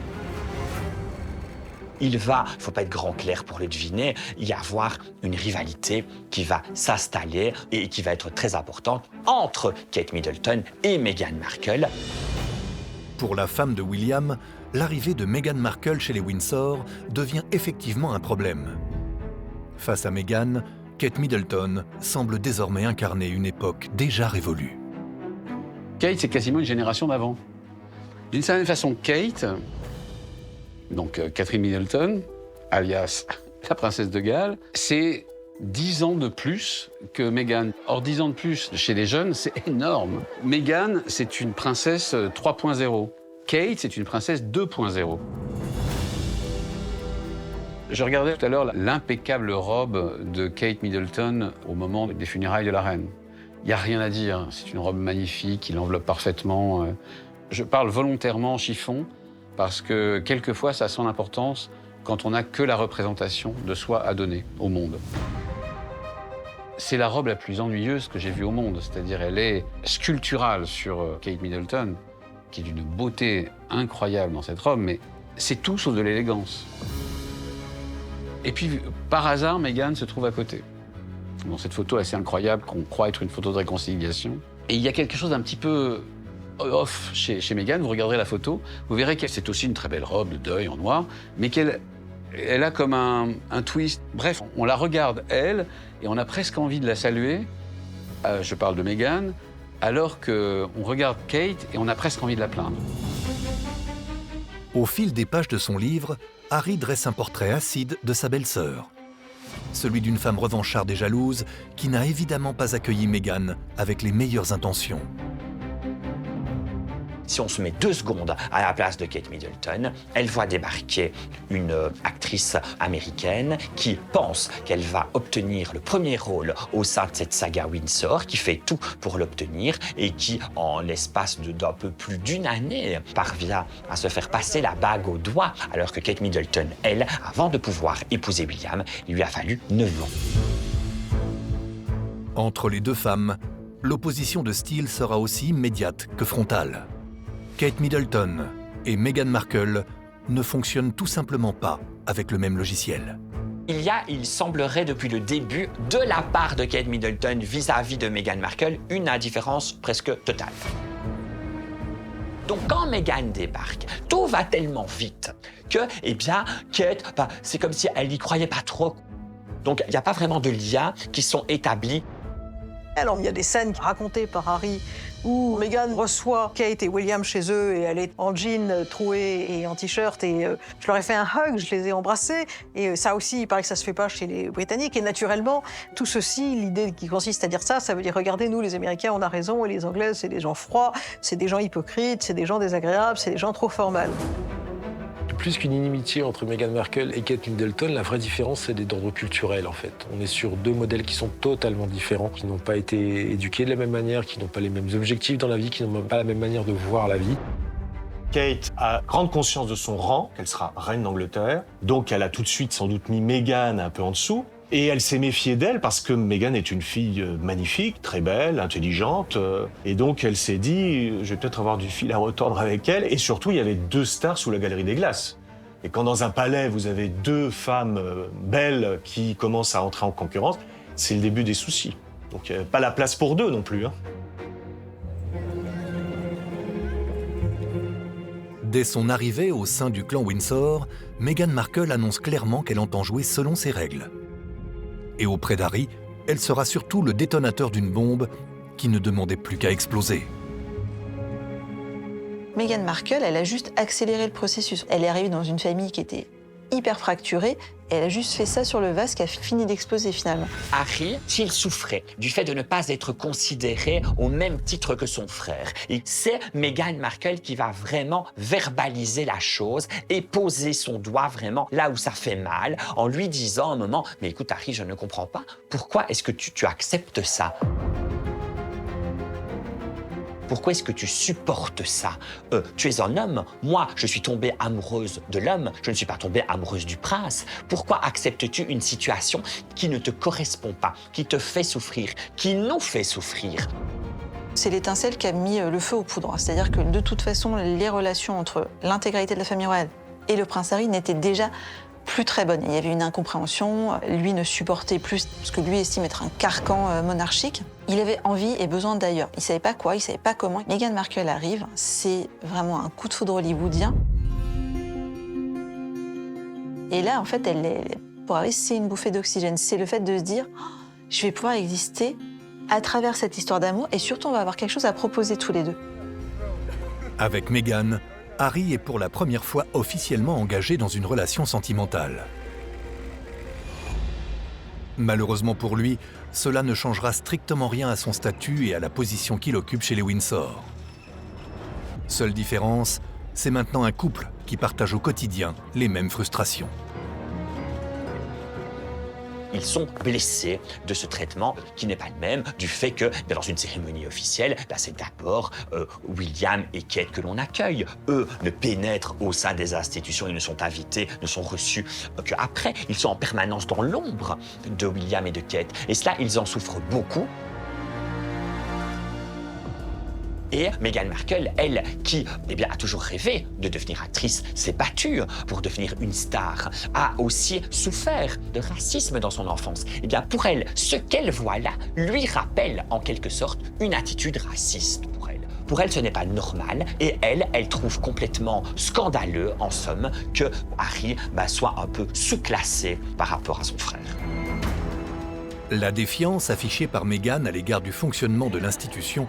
[SPEAKER 4] Il va, il ne faut pas être grand clerc pour le deviner, y avoir une rivalité qui va s'installer et qui va être très importante entre Kate Middleton et Meghan Markle.
[SPEAKER 1] Pour la femme de William, l'arrivée de Meghan Markle chez les Windsor devient effectivement un problème. Face à Meghan, Kate Middleton semble désormais incarner une époque déjà révolue.
[SPEAKER 9] Kate, c'est quasiment une génération d'avant. D'une certaine façon, Kate, donc Catherine Middleton, alias la princesse de Galles, c'est 10 ans de plus que Meghan. Or, 10 ans de plus chez les jeunes, c'est énorme. Meghan, c'est une princesse 3.0. Kate, c'est une princesse 2.0. Je regardais tout à l'heure l'impeccable robe de Kate Middleton au moment des funérailles de la reine. Il n'y a rien à dire, c'est une robe magnifique, qui l'enveloppe parfaitement. Je parle volontairement chiffon, parce que quelquefois, ça a son importance quand on n'a que la représentation de soi à donner au monde. C'est la robe la plus ennuyeuse que j'ai vue au monde, c'est-à-dire elle est sculpturale sur Kate Middleton, qui est d'une beauté incroyable dans cette robe, mais c'est tout sauf de l'élégance. Et puis, par hasard, Meghan se trouve à côté, dans cette photo assez incroyable qu'on croit être une photo de réconciliation. Et il y a quelque chose d'un petit peu off chez Meghan, vous regarderez la photo, vous verrez que c'est aussi une très belle robe de deuil en noir, mais qu'elle a comme un twist. Bref, on la regarde, elle, et on a presque envie de la saluer, je parle de Meghan, alors qu'on regarde Kate et on a presque envie de la plaindre.
[SPEAKER 1] Au fil des pages de son livre, Harry dresse un portrait acide de sa belle-sœur. Celui d'une femme revancharde et jalouse qui n'a évidemment pas accueilli Meghan avec les meilleures intentions.
[SPEAKER 4] Si on se met 2 secondes à la place de Kate Middleton, elle voit débarquer une actrice américaine qui pense qu'elle va obtenir le premier rôle au sein de cette saga Windsor, qui fait tout pour l'obtenir et qui, en l'espace d'un peu plus d'une année, parvient à se faire passer la bague au doigt, alors que Kate Middleton, elle, avant de pouvoir épouser William, il lui a fallu 9 ans.
[SPEAKER 1] Entre les deux femmes, l'opposition de style sera aussi immédiate que frontale. Kate Middleton et Meghan Markle ne fonctionnent tout simplement pas avec le même logiciel.
[SPEAKER 4] Il semblerait depuis le début, de la part de Kate Middleton vis-à-vis de Meghan Markle, une indifférence presque totale. Donc quand Meghan débarque, tout va tellement vite que, Kate, c'est comme si elle n'y croyait pas trop. Donc il n'y a pas vraiment de liens qui sont établis.
[SPEAKER 5] Alors il y a des scènes racontées par Harry où Meghan reçoit Kate et William chez eux et elle est en jean troué et en t-shirt et je leur ai fait un hug, je les ai embrassés et ça aussi, il paraît que ça se fait pas chez les Britanniques et naturellement, tout ceci, l'idée qui consiste à dire ça veut dire regardez, nous les Américains, on a raison et les Anglais, c'est des gens froids, c'est des gens hypocrites, c'est des gens désagréables, c'est des gens trop formels.
[SPEAKER 6] Plus qu'une inimitié entre Meghan Markle et Kate Middleton, la vraie différence, c'est d'ordre culturel, en fait. On est sur 2 modèles qui sont totalement différents, qui n'ont pas été éduqués de la même manière, qui n'ont pas les mêmes objectifs dans la vie, qui n'ont pas la même manière de voir la vie.
[SPEAKER 10] Kate a grande conscience de son rang, qu'elle sera reine d'Angleterre, donc elle a tout de suite sans doute mis Meghan un peu en dessous. Et elle s'est méfiée d'elle parce que Meghan est une fille magnifique, très belle, intelligente. Et donc elle s'est dit, je vais peut-être avoir du fil à retordre avec elle. Et surtout, il y avait 2 stars sous la Galerie des Glaces. Et quand dans un palais, vous avez 2 femmes belles qui commencent à entrer en concurrence, c'est le début des soucis. Donc pas la place pour 2 non plus. Hein.
[SPEAKER 1] Dès son arrivée au sein du clan Windsor, Meghan Markle annonce clairement qu'elle entend jouer selon ses règles. Et auprès d'Harry, elle sera surtout le détonateur d'une bombe qui ne demandait plus qu'à exploser.
[SPEAKER 3] Meghan Markle, elle a juste accéléré le processus. Elle est arrivée dans une famille qui était hyper fracturée, et elle a juste fait ça sur le vase qui a fini d'exploser finalement.
[SPEAKER 4] Harry, s'il souffrait du fait de ne pas être considéré au même titre que son frère, et c'est Meghan Markle qui va vraiment verbaliser la chose et poser son doigt vraiment là où ça fait mal, en lui disant à un moment « Mais écoute Harry, je ne comprends pas, pourquoi est-ce que tu acceptes ça ?» Pourquoi est-ce que tu supportes ça? Tu es un homme, moi je suis tombée amoureuse de l'homme, je ne suis pas tombée amoureuse du prince. Pourquoi acceptes-tu une situation qui ne te correspond pas, qui te fait souffrir, qui nous fait souffrir?
[SPEAKER 3] C'est l'étincelle qui a mis le feu aux poudres. C'est-à-dire que de toute façon, les relations entre l'intégralité de la famille royale et le prince Harry n'étaient déjà plus très bonnes. Il y avait une incompréhension, lui ne supportait plus ce que lui estime être un carcan monarchique. Il avait envie et besoin d'ailleurs. Il ne savait pas quoi, il ne savait pas comment. Meghan Markle arrive, c'est vraiment un coup de foudre hollywoodien. Et là, en fait, pour Harry, c'est une bouffée d'oxygène. C'est le fait de se dire oh, « je vais pouvoir exister à travers cette histoire d'amour et surtout, on va avoir quelque chose à proposer tous les 2. »
[SPEAKER 1] Avec Meghan, Harry est pour la première fois officiellement engagé dans une relation sentimentale. Malheureusement pour lui, cela ne changera strictement rien à son statut et à la position qu'il occupe chez les Windsor. Seule différence, c'est maintenant un couple qui partage au quotidien les mêmes frustrations.
[SPEAKER 4] Ils sont blessés de ce traitement qui n'est pas le même, du fait que dans une cérémonie officielle, c'est d'abord William et Kate que l'on accueille. Eux ne pénètrent au sein des institutions, ils ne sont invités, ne sont reçus qu'après. Ils sont en permanence dans l'ombre de William et de Kate. Et cela, ils en souffrent beaucoup. Et Meghan Markle, elle, qui a toujours rêvé de devenir actrice, s'est battue pour devenir une star, a aussi souffert de racisme dans son enfance. Pour elle, ce qu'elle voit là lui rappelle en quelque sorte une attitude raciste pour elle. Pour elle, ce n'est pas normal et elle trouve complètement scandaleux, en somme, que Harry soit un peu sous-classé par rapport à son frère.
[SPEAKER 1] La défiance affichée par Meghan à l'égard du fonctionnement de l'institution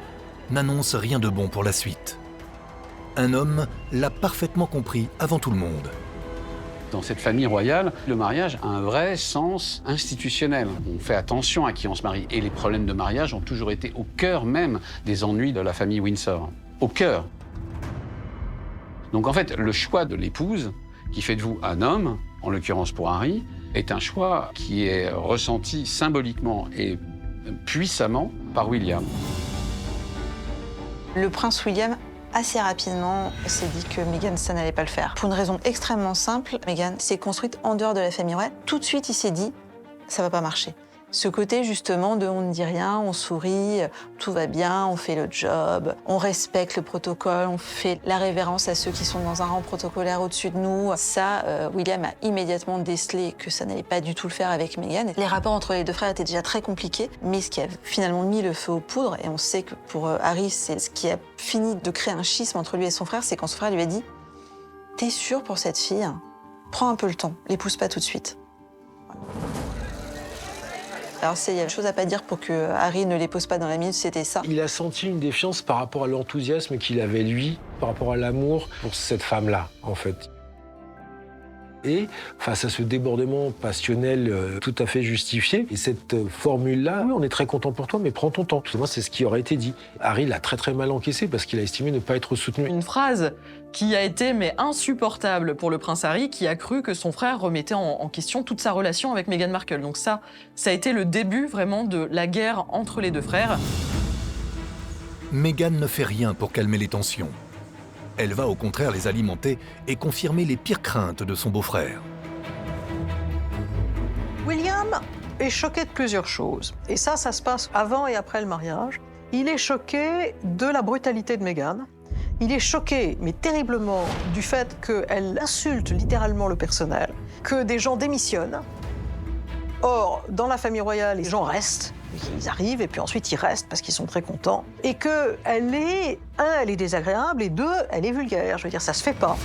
[SPEAKER 1] n'annonce rien de bon pour la suite. Un homme l'a parfaitement compris avant tout le monde.
[SPEAKER 9] Dans cette famille royale, le mariage a un vrai sens institutionnel. On fait attention à qui on se marie. Et les problèmes de mariage ont toujours été au cœur même des ennuis de la famille Windsor. Au cœur. Donc en fait, le choix de l'épouse, qui fait de vous un homme, en l'occurrence pour Harry, est un choix qui est ressenti symboliquement et puissamment par William.
[SPEAKER 3] Le prince William, assez rapidement, s'est dit que Meghan, ça n'allait pas le faire. Pour une raison extrêmement simple, Meghan s'est construite en dehors de la famille royale. Tout de suite, il s'est dit, ça va pas marcher. Ce côté, justement, de on ne dit rien, on sourit, tout va bien, on fait le job, on respecte le protocole, on fait la révérence à ceux qui sont dans un rang protocolaire au-dessus de nous. Ça, William a immédiatement décelé que ça n'allait pas du tout le faire avec Meghan. Les rapports entre les 2 frères étaient déjà très compliqués, mais ce qui a finalement mis le feu aux poudres, et on sait que pour Harry, c'est ce qui a fini de créer un schisme entre lui et son frère, c'est quand son frère lui a dit « T'es sûr pour cette fille? Prends un peu le temps, l'épouse pas tout de suite. » Alors, s'il y a une chose à pas dire pour que Harry ne les pose pas dans la minute, c'était ça.
[SPEAKER 6] Il a senti une défiance par rapport à l'enthousiasme qu'il avait, lui, par rapport à l'amour pour cette femme-là, en fait. Et face à ce débordement passionnel tout à fait justifié, et cette formule-là, oui, on est très content pour toi, mais prends ton temps. Moi, c'est ce qui aurait été dit. Harry l'a très très mal encaissé parce qu'il a estimé ne pas être soutenu.
[SPEAKER 2] Une phrase qui a été insupportable pour le prince Harry, qui a cru que son frère remettait en question toute sa relation avec Meghan Markle. Donc ça a été le début vraiment de la guerre entre les 2 frères.
[SPEAKER 1] Meghan ne fait rien pour calmer les tensions. Elle va au contraire les alimenter et confirmer les pires craintes de son beau-frère.
[SPEAKER 5] William, est choqué de plusieurs choses. Et ça se passe avant et après le mariage. Il est choqué de la brutalité de Meghan. Il est choqué, mais terriblement, du fait qu'elle insulte littéralement le personnel, que des gens démissionnent. Or, dans la famille royale, les gens restent. Ils arrivent et puis ensuite ils restent parce qu'ils sont très contents. Et qu'elle est, elle est désagréable et 2, elle est vulgaire. Je veux dire, ça se fait pas.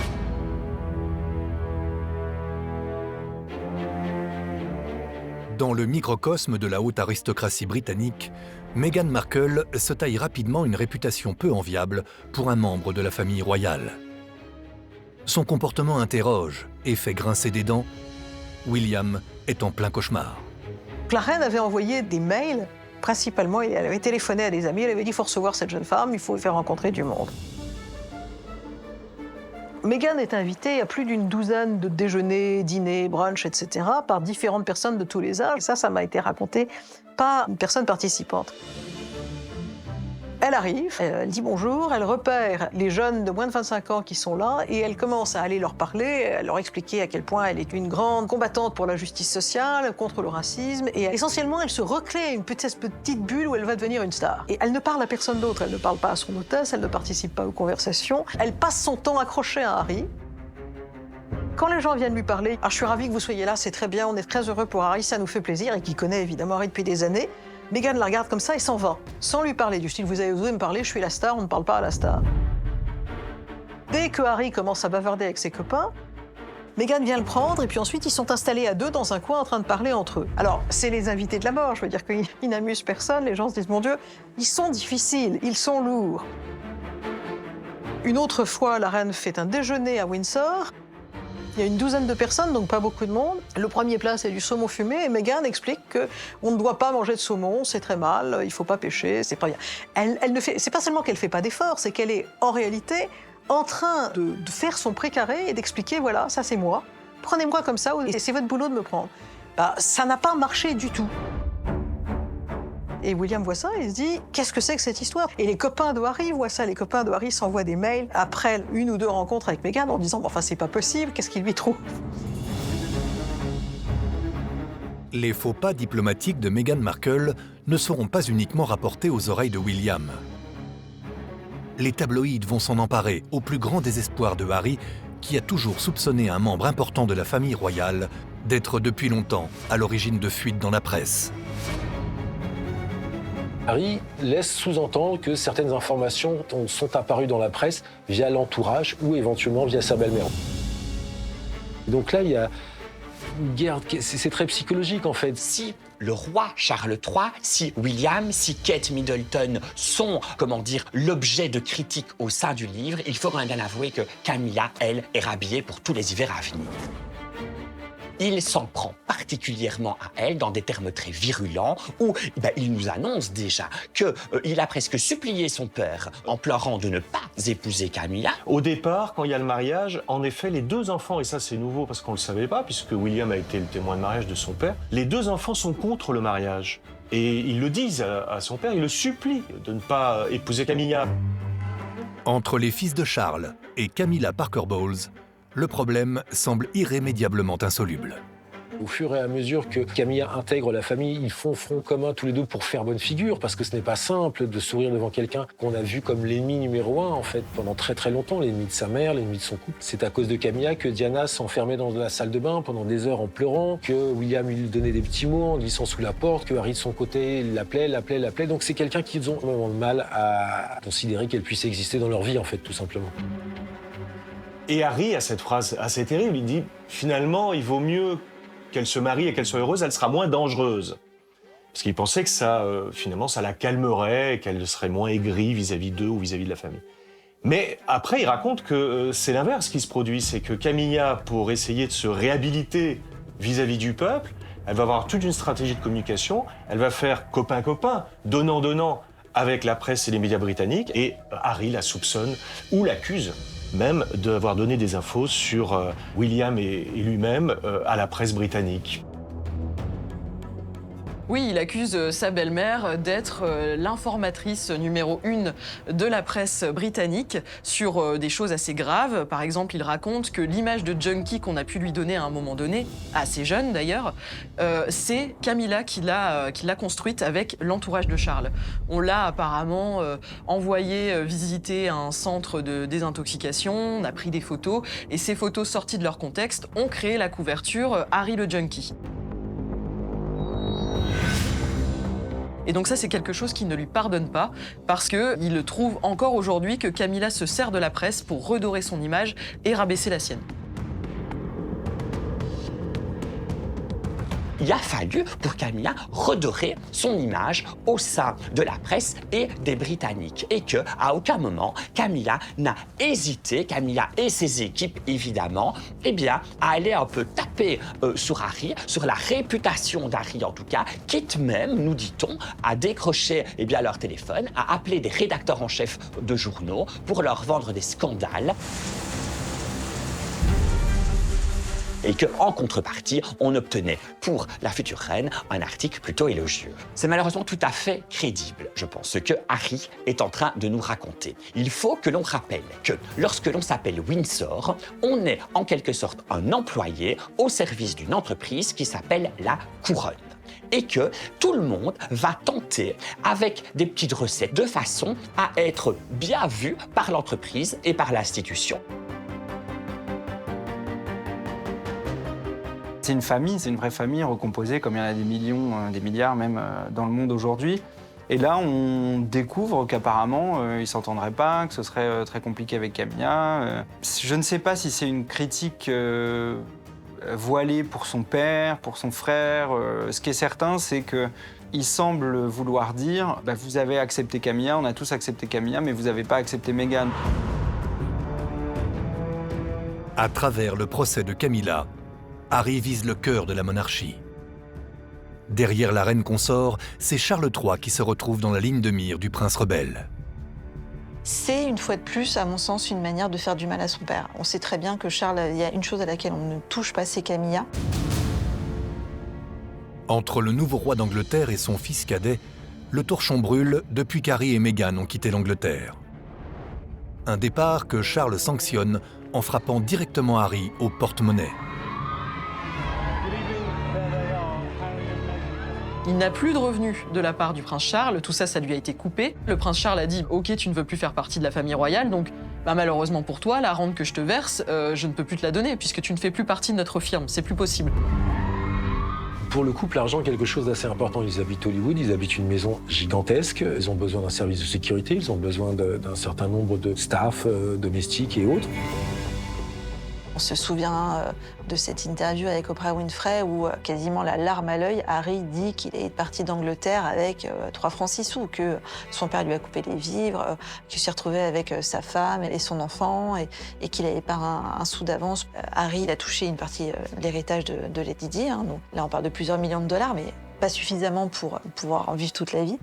[SPEAKER 1] Dans le microcosme de la haute aristocratie britannique, Meghan Markle se taille rapidement une réputation peu enviable pour un membre de la famille royale. Son comportement interroge et fait grincer des dents. William est en plein cauchemar.
[SPEAKER 5] La reine avait envoyé des mails, principalement, elle avait téléphoné à des amis, elle avait dit « il faut recevoir cette jeune femme, il faut lui faire rencontrer du monde ». Meghan est invitée à plus d'une douzaine de déjeuners, dîners, brunchs, etc., par différentes personnes de tous les âges. Ça m'a été raconté par une personne participante. Elle arrive, elle dit bonjour, elle repère les jeunes de moins de 25 ans qui sont là et elle commence à aller leur parler, à leur expliquer à quel point elle est une grande combattante pour la justice sociale, contre le racisme. Et essentiellement, elle se recrée une petite bulle où elle va devenir une star. Et elle ne parle à personne d'autre, elle ne parle pas à son hôtesse, elle ne participe pas aux conversations. Elle passe son temps accrochée à Harry. Quand les gens viennent lui parler, je suis ravie que vous soyez là, c'est très bien, on est très heureux pour Harry, ça nous fait plaisir, et qui connaît évidemment Harry depuis des années. Meghan la regarde comme ça et s'en va, sans lui parler, du style « vous avez osé me parler, je suis la star, on ne parle pas à la star ». Dès que Harry commence à bavarder avec ses copains, Meghan vient le prendre et puis ensuite ils sont installés à 2 dans un coin en train de parler entre eux. Alors, c'est les invités de la mort, je veux dire qu'ils n'amusent personne, les gens se disent « mon Dieu, ils sont difficiles, ils sont lourds ». Une autre fois, la reine fait un déjeuner à Windsor. Il y a une douzaine de personnes, donc pas beaucoup de monde. Le premier plat, c'est du saumon fumé, et Meghan explique qu'on ne doit pas manger de saumon, c'est très mal, il ne faut pas pêcher, c'est pas bien. C'est pas seulement qu'elle ne fait pas d'efforts, c'est qu'elle est en réalité en train de faire son précaré et d'expliquer, voilà, ça c'est moi, prenez-moi comme ça, et c'est votre boulot de me prendre. Ça n'a pas marché du tout. Et William voit ça et se dit « qu'est-ce que c'est que cette histoire ?» Et les copains de Harry voient ça, les copains de Harry s'envoient des mails après 1 ou 2 rencontres avec Meghan en disant « enfin c'est pas possible, qu'est-ce qu'il lui trouve ?»
[SPEAKER 1] Les faux pas diplomatiques de Meghan Markle ne seront pas uniquement rapportés aux oreilles de William. Les tabloïds vont s'en emparer au plus grand désespoir de Harry, qui a toujours soupçonné un membre important de la famille royale d'être depuis longtemps à l'origine de fuites dans la presse.
[SPEAKER 6] Harry laisse sous-entendre que certaines informations sont apparues dans la presse via l'entourage ou éventuellement via sa belle-mère. Donc là, il y a une guerre, c'est très psychologique en fait.
[SPEAKER 4] Si le roi Charles III, si William, si Kate Middleton sont, l'objet de critiques au sein du livre, il faut quand même bien avouer que Camilla, elle, est rhabillée pour tous les hivers à venir. Il s'en prend particulièrement à elle dans des termes très virulents où il nous annonce déjà qu'il a presque supplié son père en pleurant de ne pas épouser Camilla.
[SPEAKER 10] Au départ, quand il y a le mariage, en effet, les 2 enfants, et ça c'est nouveau parce qu'on ne le savait pas, puisque William a été le témoin de mariage de son père, les 2 enfants sont contre le mariage. Et ils le disent à son père, ils le supplient de ne pas épouser Camilla.
[SPEAKER 1] Entre les fils de Charles et Camilla Parker Bowles, le problème semble irrémédiablement insoluble.
[SPEAKER 6] Au fur et à mesure que Camilla intègre la famille, ils font front commun tous les 2 pour faire bonne figure, parce que ce n'est pas simple de sourire devant quelqu'un qu'on a vu comme l'ennemi numéro 1, en fait, pendant très très longtemps, l'ennemi de sa mère, l'ennemi de son couple. C'est à cause de Camilla que Diana s'enfermait dans la salle de bain pendant des heures en pleurant, que William lui donnait des petits mots en glissant sous la porte, que Harry de son côté l'appelait. Donc c'est quelqu'un qu'ils ont vraiment de mal à considérer qu'elle puisse exister dans leur vie, en fait, tout simplement.
[SPEAKER 10] Et Harry a cette phrase assez terrible, il dit « finalement, il vaut mieux qu'elle se marie et qu'elle soit heureuse, elle sera moins dangereuse ». Parce qu'il pensait que ça, finalement, ça la calmerait et qu'elle serait moins aigrie vis-à-vis d'eux ou vis-à-vis de la famille. Mais après, il raconte que c'est l'inverse qui se produit, c'est que Camilla, pour essayer de se réhabiliter vis-à-vis du peuple, elle va avoir toute une stratégie de communication, elle va faire copain-copain, donnant-donnant avec la presse et les médias britanniques, et Harry la soupçonne ou l'accuse même d'avoir donné des infos sur William et lui-même à la presse britannique.
[SPEAKER 2] Oui, il accuse sa belle-mère d'être l'informatrice numéro 1 de la presse britannique sur des choses assez graves. Par exemple, il raconte que l'image de junkie qu'on a pu lui donner à un moment donné, assez jeune d'ailleurs, c'est Camilla qui l'a construite avec l'entourage de Charles. On l'a apparemment envoyé visiter un centre de désintoxication, on a pris des photos, et ces photos sorties de leur contexte ont créé la couverture Harry le junkie. Et donc ça, c'est quelque chose qu'il ne lui pardonne pas, parce qu'il trouve encore aujourd'hui que Camilla se sert de la presse pour redorer son image et rabaisser la sienne.
[SPEAKER 4] Il a fallu pour Camilla redorer son image au sein de la presse et des Britanniques. Et qu'à aucun moment, Camilla n'a hésité, Camilla et ses équipes évidemment, à aller un peu taper sur Harry, sur la réputation d'Harry en tout cas, quitte même, nous dit-on, à décrocher leur téléphone, à appeler des rédacteurs en chef de journaux pour leur vendre des scandales. Et qu'en contrepartie, on obtenait pour la future reine un article plutôt élogieux. C'est malheureusement tout à fait crédible, je pense, ce que Harry est en train de nous raconter. Il faut que l'on rappelle que lorsque l'on s'appelle Windsor, on est en quelque sorte un employé au service d'une entreprise qui s'appelle la Couronne. Et que tout le monde va tenter, avec des petites recettes, de façon à être bien vu par l'entreprise et par l'institution.
[SPEAKER 8] C'est une famille, c'est une vraie famille recomposée comme il y en a des millions, des milliards même dans le monde aujourd'hui. Et là, on découvre qu'apparemment, ils ne s'entendraient pas, que ce serait très compliqué avec Camilla. Je ne sais pas si c'est une critique voilée pour son père, pour son frère. Ce qui est certain, c'est qu'il semble vouloir dire « vous avez accepté Camilla, on a tous accepté Camilla, mais vous n'avez pas accepté Meghan ».
[SPEAKER 1] À travers le procès de Camilla, Harry vise le cœur de la monarchie. Derrière la reine consort, c'est Charles III qui se retrouve dans la ligne de mire du prince rebelle.
[SPEAKER 3] C'est, une fois de plus, à mon sens, une manière de faire du mal à son père. On sait très bien que Charles, il y a une chose à laquelle on ne touche pas, c'est Camilla.
[SPEAKER 1] Entre le nouveau roi d'Angleterre et son fils cadet, le torchon brûle depuis qu'Harry et Meghan ont quitté l'Angleterre. Un départ que Charles sanctionne en frappant directement Harry au porte-monnaie.
[SPEAKER 2] Il n'a plus de revenus de la part du prince Charles, tout ça, ça lui a été coupé. Le prince Charles a dit « Ok, tu ne veux plus faire partie de la famille royale, donc malheureusement pour toi, la rente que je te verse, je ne peux plus te la donner, puisque tu ne fais plus partie de notre firme, c'est plus possible. »
[SPEAKER 6] Pour le couple, l'argent est quelque chose d'assez important. Ils habitent Hollywood, ils habitent une maison gigantesque, ils ont besoin d'un service de sécurité, ils ont besoin d'un certain nombre de staff domestiques et autres.
[SPEAKER 3] On se souvient de cette interview avec Oprah Winfrey où, quasiment la larme à l'œil, Harry dit qu'il est parti d'Angleterre avec 3 francs 6 sous, que son père lui a coupé les vivres, qu'il s'est retrouvé avec sa femme et son enfant et qu'il n'avait pas un sou d'avance. Harry il a touché une partie de l'héritage de Lady Di, hein, donc là on parle de plusieurs millions de dollars, mais pas suffisamment pour pouvoir en vivre toute la vie.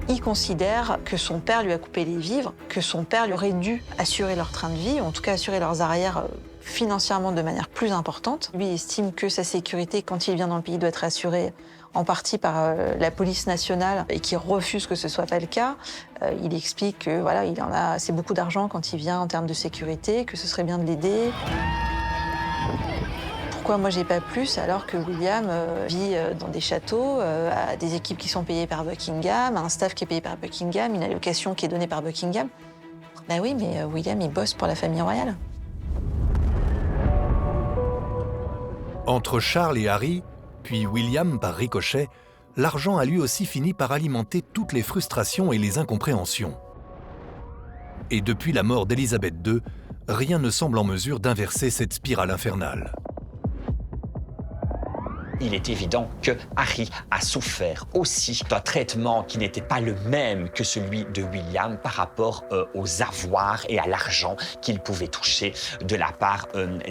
[SPEAKER 3] Il considère que son père lui a coupé les vivres, que son père lui aurait dû assurer leur train de vie, ou en tout cas assurer leurs arrières financièrement de manière plus importante. Lui estime que sa sécurité, quand il vient dans le pays, doit être assurée en partie par la police nationale et qu'il refuse que ce soit pas le cas. Il explique que voilà, il en a assez beaucoup d'argent quand il vient en termes de sécurité, que ce serait bien de l'aider. Pourquoi moi j'ai pas plus alors que William vit dans des châteaux, a des équipes qui sont payées par Buckingham, un staff qui est payé par Buckingham, une allocation qui est donnée par Buckingham? Ben oui, mais William il bosse pour la famille royale.
[SPEAKER 1] Entre Charles et Harry, puis William par ricochet, l'argent a lui aussi fini par alimenter toutes les frustrations et les incompréhensions. Et depuis la mort d'Élisabeth II, rien ne semble en mesure d'inverser cette spirale infernale.
[SPEAKER 4] Il est évident que Harry a souffert aussi d'un traitement qui n'était pas le même que celui de William par rapport aux avoirs et à l'argent qu'il pouvait toucher de la part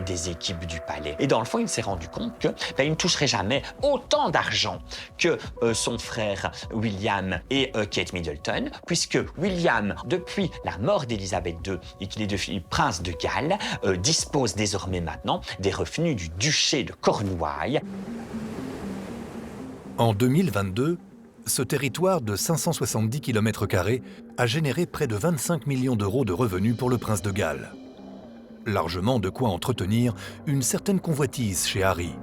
[SPEAKER 4] des équipes du palais. Et dans le fond, il s'est rendu compte qu'il ne toucherait jamais autant d'argent que son frère William et Kate Middleton, puisque William, depuis la mort d'Élisabeth II et qu'il est devenu prince de Galles, dispose désormais maintenant des revenus du duché de Cornouailles.
[SPEAKER 1] En 2022, ce territoire de 570 km² a généré près de 25 millions d'euros de revenus pour le prince de Galles. Largement de quoi entretenir une certaine convoitise chez Harry.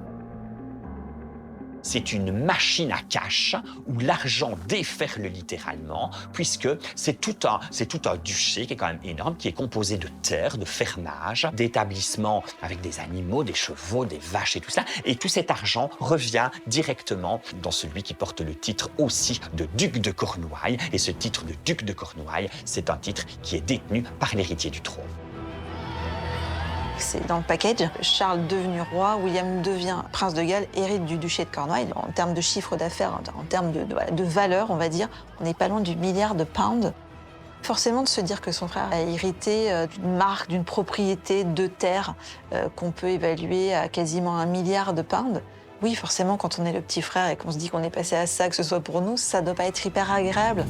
[SPEAKER 4] C'est une machine à cash où l'argent déferle littéralement, puisque c'est tout un duché qui est quand même énorme, qui est composé de terres, de fermages, d'établissements avec des animaux, des chevaux, des vaches et tout ça. Et tout cet argent revient directement dans celui qui porte le titre aussi de duc de Cornouailles. Et ce titre de duc de Cornouailles, c'est un titre qui est détenu par l'héritier du trône.
[SPEAKER 3] C'est dans le package. Charles devenu roi, William devient prince de Galles, hérite du duché de Cornouailles. En termes de chiffre d'affaires, en termes de valeur, on va dire, on n'est pas loin du milliard de pounds. Forcément, de se dire que son frère a hérité d'une marque, d'une propriété de terre qu'on peut évaluer à quasiment 1 milliard de pounds. Oui, forcément, quand on est le petit frère et qu'on se dit qu'on est passé à ça, que ce soit pour nous, ça ne doit pas être hyper agréable.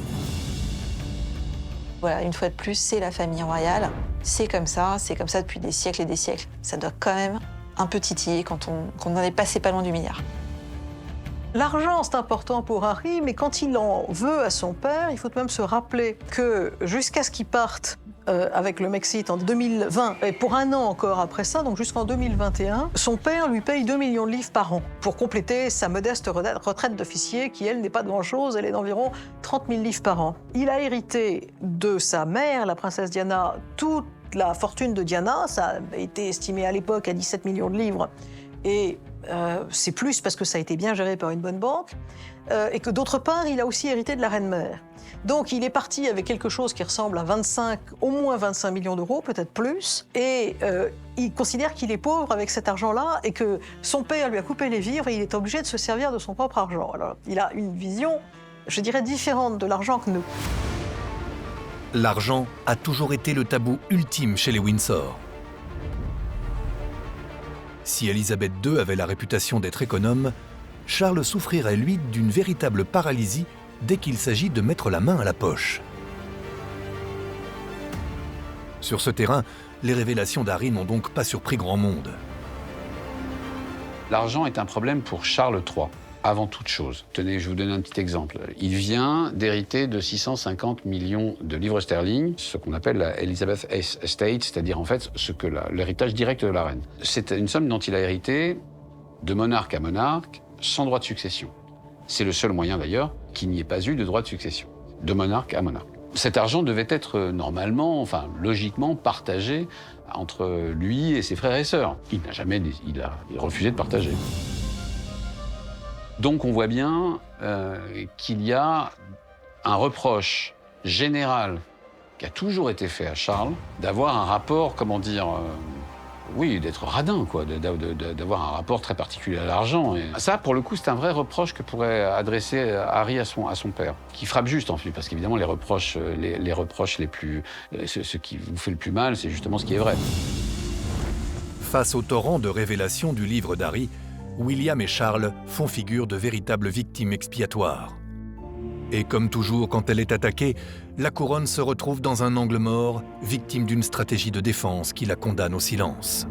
[SPEAKER 3] Voilà, une fois de plus, c'est la famille royale. C'est comme ça depuis des siècles et des siècles. Ça doit quand même un peu titiller quand on en est passé pas loin du milliard.
[SPEAKER 5] L'argent, c'est important pour Harry, mais quand il en veut à son père, il faut tout de même se rappeler que jusqu'à ce qu'il parte avec le Mexique en 2020, et pour 1 an encore après ça, donc jusqu'en 2021, son père lui paye 2 millions de livres par an pour compléter sa modeste retraite d'officier qui, elle, n'est pas de grand-chose, elle est d'environ 30 000 livres par an. Il a hérité de sa mère, la princesse Diana, toute la fortune de Diana, ça a été estimé à l'époque à 17 millions de livres, et c'est plus parce que ça a été bien géré par une bonne banque, et que d'autre part, il a aussi hérité de la reine-mère. Donc il est parti avec quelque chose qui ressemble à au moins 25 millions d'euros, peut-être plus, et il considère qu'il est pauvre avec cet argent-là et que son père lui a coupé les vivres et il est obligé de se servir de son propre argent. Alors il a une vision, je dirais, différente de l'argent que nous.
[SPEAKER 1] L'argent a toujours été le tabou ultime chez les Windsor. Si Élisabeth II avait la réputation d'être économe, Charles souffrirait, lui, d'une véritable paralysie dès qu'il s'agit de mettre la main à la poche. Sur ce terrain, les révélations d'Harry n'ont donc pas surpris grand monde.
[SPEAKER 9] L'argent est un problème pour Charles III, avant toute chose. Tenez, je vous donne un petit exemple. Il vient d'hériter de 650 millions de livres sterling, ce qu'on appelle la Elizabeth Estate, c'est-à-dire en fait l'héritage direct de la reine. C'est une somme dont il a hérité de monarque à monarque, sans droit de succession. C'est le seul moyen d'ailleurs qu'il n'y ait pas eu de droit de succession, de monarque à monarque. Cet argent devait être normalement, enfin logiquement, partagé entre lui et ses frères et sœurs. Il a refusé de partager. Donc on voit bien qu'il y a un reproche général qui a toujours été fait à Charles, d'avoir un rapport, d'être radin, quoi, d'avoir un rapport très particulier à l'argent. Et ça, pour le coup, c'est un vrai reproche que pourrait adresser Harry à son père, qui frappe juste en fait, parce qu'évidemment, les reproches les plus... Ce qui vous fait le plus mal, c'est justement ce qui est vrai.
[SPEAKER 1] Face au torrent de révélations du livre d'Harry, William et Charles font figure de véritables victimes expiatoires. Et comme toujours quand elle est attaquée, la couronne se retrouve dans un angle mort, victime d'une stratégie de défense qui la condamne au silence.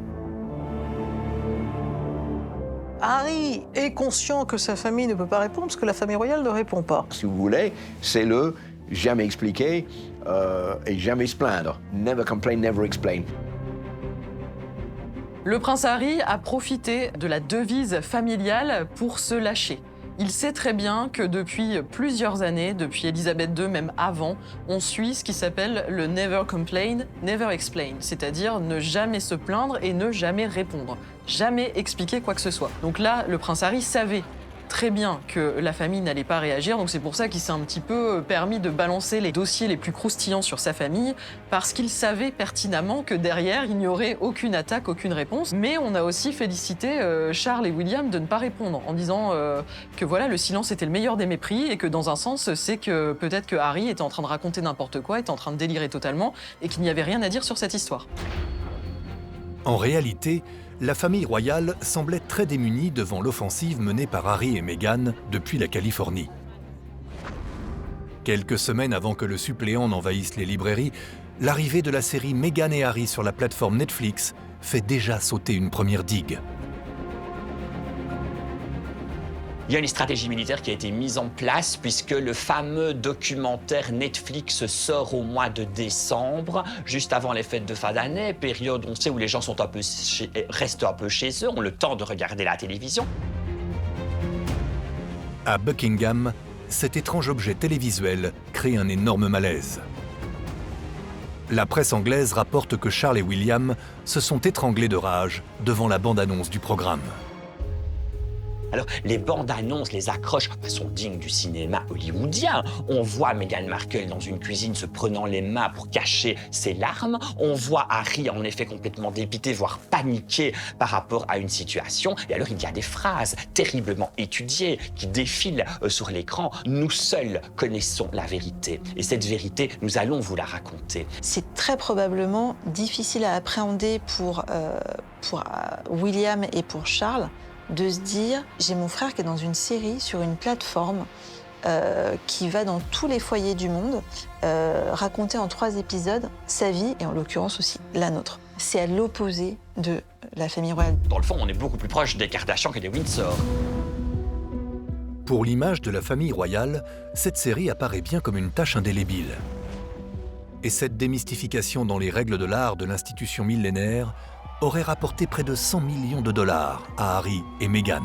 [SPEAKER 5] Harry est conscient que sa famille ne peut pas répondre parce que la famille royale ne répond pas.
[SPEAKER 11] Si vous voulez, c'est le jamais expliquer et jamais se plaindre. Never complain, never explain.
[SPEAKER 2] Le prince Harry a profité de la devise familiale pour se lâcher. Il sait très bien que depuis plusieurs années, depuis Élisabeth II, même avant, on suit ce qui s'appelle le never complain, never explain, c'est-à-dire ne jamais se plaindre et ne jamais répondre, jamais expliquer quoi que ce soit. Donc là, le prince Harry savait très bien que la famille n'allait pas réagir, donc c'est pour ça qu'il s'est un petit peu permis de balancer les dossiers les plus croustillants sur sa famille, parce qu'il savait pertinemment que derrière, il n'y aurait aucune attaque, aucune réponse. Mais on a aussi félicité Charles et William de ne pas répondre, en disant que voilà, le silence était le meilleur des mépris, et que dans un sens, c'est que peut-être que Harry était en train de raconter n'importe quoi, était en train de délirer totalement, et qu'il n'y avait rien à dire sur cette histoire.
[SPEAKER 1] En réalité, la famille royale semblait très démunie devant l'offensive menée par Harry et Meghan depuis la Californie. Quelques semaines avant que le suppléant n'envahisse les librairies, l'arrivée de la série Meghan et Harry sur la plateforme Netflix fait déjà sauter une première digue.
[SPEAKER 4] Il y a une stratégie militaire qui a été mise en place puisque le fameux documentaire Netflix sort au mois de décembre, juste avant les fêtes de fin d'année, période on sait où les gens sont restent un peu chez eux, ont le temps de regarder la télévision.
[SPEAKER 1] À Buckingham, cet étrange objet télévisuel crée un énorme malaise. La presse anglaise rapporte que Charles et William se sont étranglés de rage devant la bande-annonce du programme.
[SPEAKER 4] Alors, les bandes annonces, les accroches sont dignes du cinéma hollywoodien. On voit Meghan Markle dans une cuisine se prenant les mains pour cacher ses larmes. On voit Harry, en effet, complètement dépité, voire paniqué par rapport à une situation. Et alors, il y a des phrases terriblement étudiées qui défilent sur l'écran. Nous seuls connaissons la vérité. Et cette vérité, nous allons vous la raconter.
[SPEAKER 3] C'est très probablement difficile à appréhender pour William et pour Charles, de se dire, j'ai mon frère qui est dans une série sur une plateforme qui va dans tous les foyers du monde raconter en 3 épisodes sa vie, et en l'occurrence aussi la nôtre. C'est à l'opposé de la famille royale.
[SPEAKER 4] Dans le fond, on est beaucoup plus proche des Kardashian que des Windsor.
[SPEAKER 1] Pour l'image de la famille royale, cette série apparaît bien comme une tache indélébile. Et cette démystification dans les règles de l'art de l'institution millénaire aurait rapporté près de 100 millions de dollars à Harry et Meghan.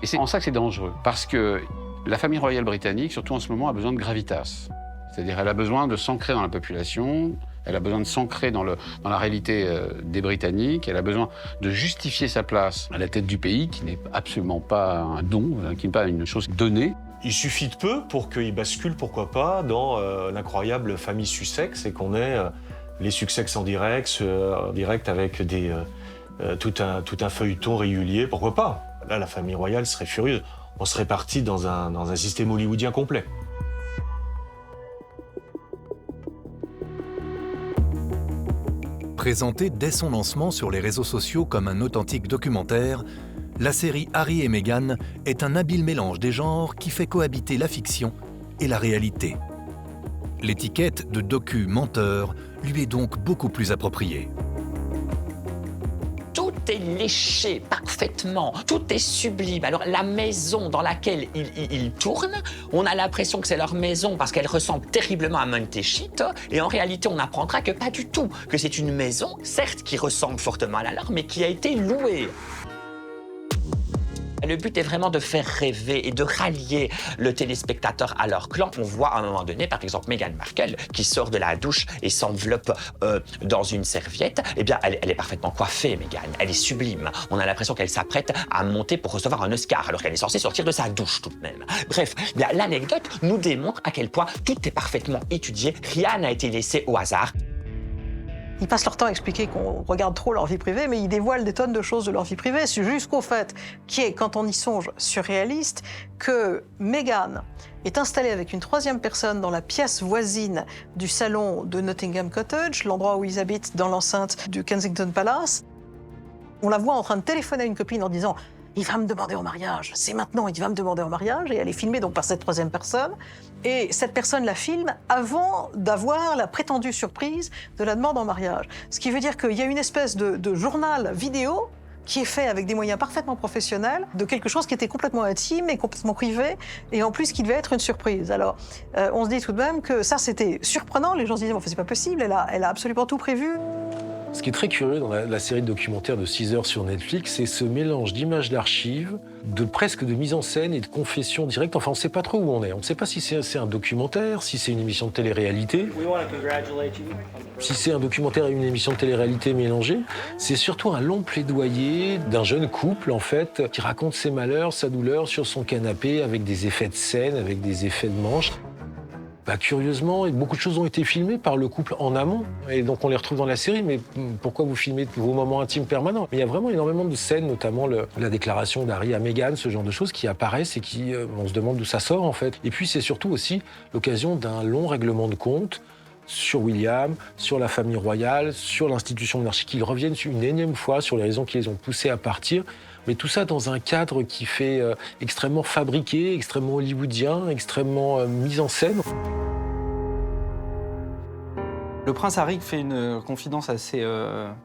[SPEAKER 9] Et c'est en ça que c'est dangereux, parce que la famille royale britannique, surtout en ce moment, a besoin de gravitas. C'est-à-dire elle a besoin de s'ancrer dans la population, elle a besoin de s'ancrer dans la réalité des Britanniques, elle a besoin de justifier sa place à la tête du pays, qui n'est absolument pas un don, qui n'est pas une chose donnée.
[SPEAKER 10] Il suffit de peu pour qu'il bascule, pourquoi pas, dans l'incroyable famille Sussex et qu'on ait les Sussex en direct avec tout un feuilleton régulier, pourquoi pas. Là, la famille royale serait furieuse. On serait parti dans un système hollywoodien complet.
[SPEAKER 1] Présentée dès son lancement sur les réseaux sociaux comme un authentique documentaire, la série Harry et Meghan est un habile mélange des genres qui fait cohabiter la fiction et la réalité. L'étiquette de docu-menteur lui est donc beaucoup plus appropriée.
[SPEAKER 4] Tout est léché parfaitement, tout est sublime. Alors la maison dans laquelle ils tournent, on a l'impression que c'est leur maison parce qu'elle ressemble terriblement à Montecito, et en réalité on apprendra que pas du tout, que c'est une maison, certes qui ressemble fortement à la leur, mais qui a été louée. Le but est vraiment de faire rêver et de rallier le téléspectateur à leur clan. On voit à un moment donné, par exemple, Meghan Markle qui sort de la douche et s'enveloppe dans une serviette. Eh bien, elle est parfaitement coiffée, Meghan. Elle est sublime. On a l'impression qu'elle s'apprête à monter pour recevoir un Oscar, alors qu'elle est censée sortir de sa douche tout de même. Bref, l'anecdote nous démontre à quel point tout est parfaitement étudié. Rien n'a été laissé au hasard.
[SPEAKER 5] Ils passent leur temps à expliquer qu'on regarde trop leur vie privée, mais ils dévoilent des tonnes de choses de leur vie privée, jusqu'au fait qui est, quand on y songe, surréaliste, que Meghan est installée avec une 3e personne dans la pièce voisine du salon de Nottingham Cottage, l'endroit où ils habitent dans l'enceinte du Kensington Palace. On la voit en train de téléphoner à une copine en disant « Il va me demander en mariage, c'est maintenant, il va me demander en mariage », et elle est filmée donc par cette 3e personne. Et cette personne la filme avant d'avoir la prétendue surprise de la demande en mariage. Ce qui veut dire qu'il y a une espèce de journal vidéo qui est fait avec des moyens parfaitement professionnels, de quelque chose qui était complètement intime et complètement privé, et en plus qui devait être une surprise. Alors, on se dit tout de même que ça, c'était surprenant. Les gens se disaient, bon, c'est pas possible, elle a absolument tout prévu.
[SPEAKER 6] Ce qui est très curieux dans la série de documentaires de 6 heures sur Netflix, c'est ce mélange d'images d'archives, presque de mise en scène et de confession directe. Enfin, on ne sait pas trop où on est. On ne sait pas si c'est un documentaire, si c'est une émission de télé-réalité. Si c'est un documentaire et une émission de télé-réalité mélangée, c'est surtout un long plaidoyer d'un jeune couple, en fait, qui raconte ses malheurs, sa douleur sur son canapé, avec des effets de scène, avec des effets de manche. Curieusement, beaucoup de choses ont été filmées par le couple en amont, et donc on les retrouve dans la série, mais pourquoi vous filmez vos moments intimes permanents? Mais il y a vraiment énormément de scènes, notamment la déclaration d'Harry à Meghan, ce genre de choses qui apparaissent et qui, on se demande d'où ça sort en fait. Et puis c'est surtout aussi l'occasion d'un long règlement de compte sur William, sur la famille royale, sur l'institution monarchique. Ils reviennent une énième fois sur les raisons qui les ont poussés à partir. Mais tout ça dans un cadre qui fait extrêmement fabriqué, extrêmement hollywoodien, extrêmement mis en scène.
[SPEAKER 8] Le prince Harry fait une confidence assez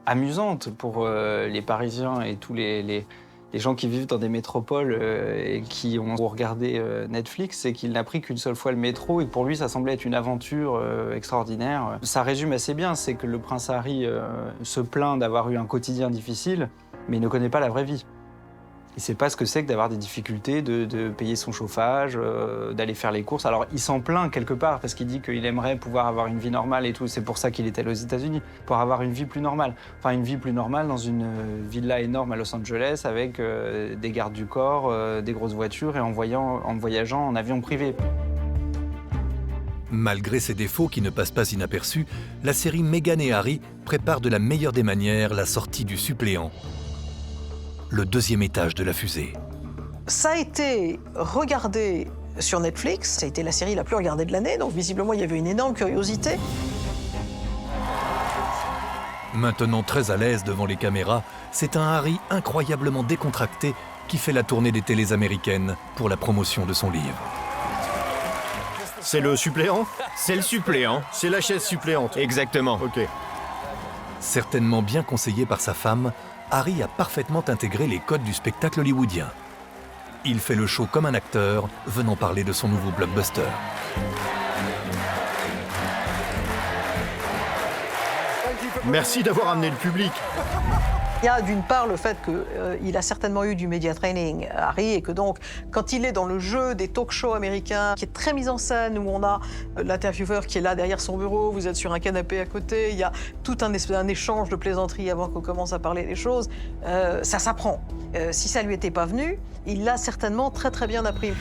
[SPEAKER 8] amusante pour les Parisiens et tous les Les gens qui vivent dans des métropoles et qui ont regardé Netflix, c'est qu'il n'a pris qu'une seule fois le métro et pour lui, ça semblait être une aventure extraordinaire. Ça résume assez bien, c'est que le prince Harry se plaint d'avoir eu un quotidien difficile, mais il ne connaît pas la vraie vie. Il ne sait pas ce que c'est que d'avoir des difficultés, de payer son chauffage, d'aller faire les courses. Alors, il s'en plaint quelque part parce qu'il dit qu'il aimerait pouvoir avoir une vie normale et tout. C'est pour ça qu'il est allé aux États-Unis, pour avoir une vie plus normale. Enfin, une vie plus normale dans une villa énorme à Los Angeles avec des gardes du corps, des grosses voitures et en voyageant en avion privé.
[SPEAKER 1] Malgré ses défauts qui ne passent pas inaperçus, la série Meghan et Harry prépare de la meilleure des manières la sortie du suppléant. Le deuxième étage de la fusée.
[SPEAKER 5] Ça a été regardé sur Netflix, ça a été la série la plus regardée de l'année, donc visiblement il y avait une énorme curiosité.
[SPEAKER 1] Maintenant très à l'aise devant les caméras, c'est un Harry incroyablement décontracté qui fait la tournée des télés américaines pour la promotion de son livre.
[SPEAKER 7] C'est le suppléant?
[SPEAKER 12] C'est le suppléant.
[SPEAKER 7] C'est la chaise suppléante.
[SPEAKER 12] Exactement.
[SPEAKER 7] Ok.
[SPEAKER 1] Certainement bien conseillé par sa femme, Harry a parfaitement intégré les codes du spectacle hollywoodien. Il fait le show comme un acteur venant parler de son nouveau blockbuster.
[SPEAKER 7] Merci d'avoir amené le public.
[SPEAKER 5] Il y a d'une part le fait qu'il a certainement eu du media training, Harry, et que donc, quand il est dans le jeu des talk-shows américains, qui est très mis en scène, où on a l'intervieweur qui est là derrière son bureau, vous êtes sur un canapé à côté, il y a tout un échange de plaisanteries avant qu'on commence à parler des choses, ça s'apprend. Si ça lui était pas venu, il l'a certainement très très bien appris.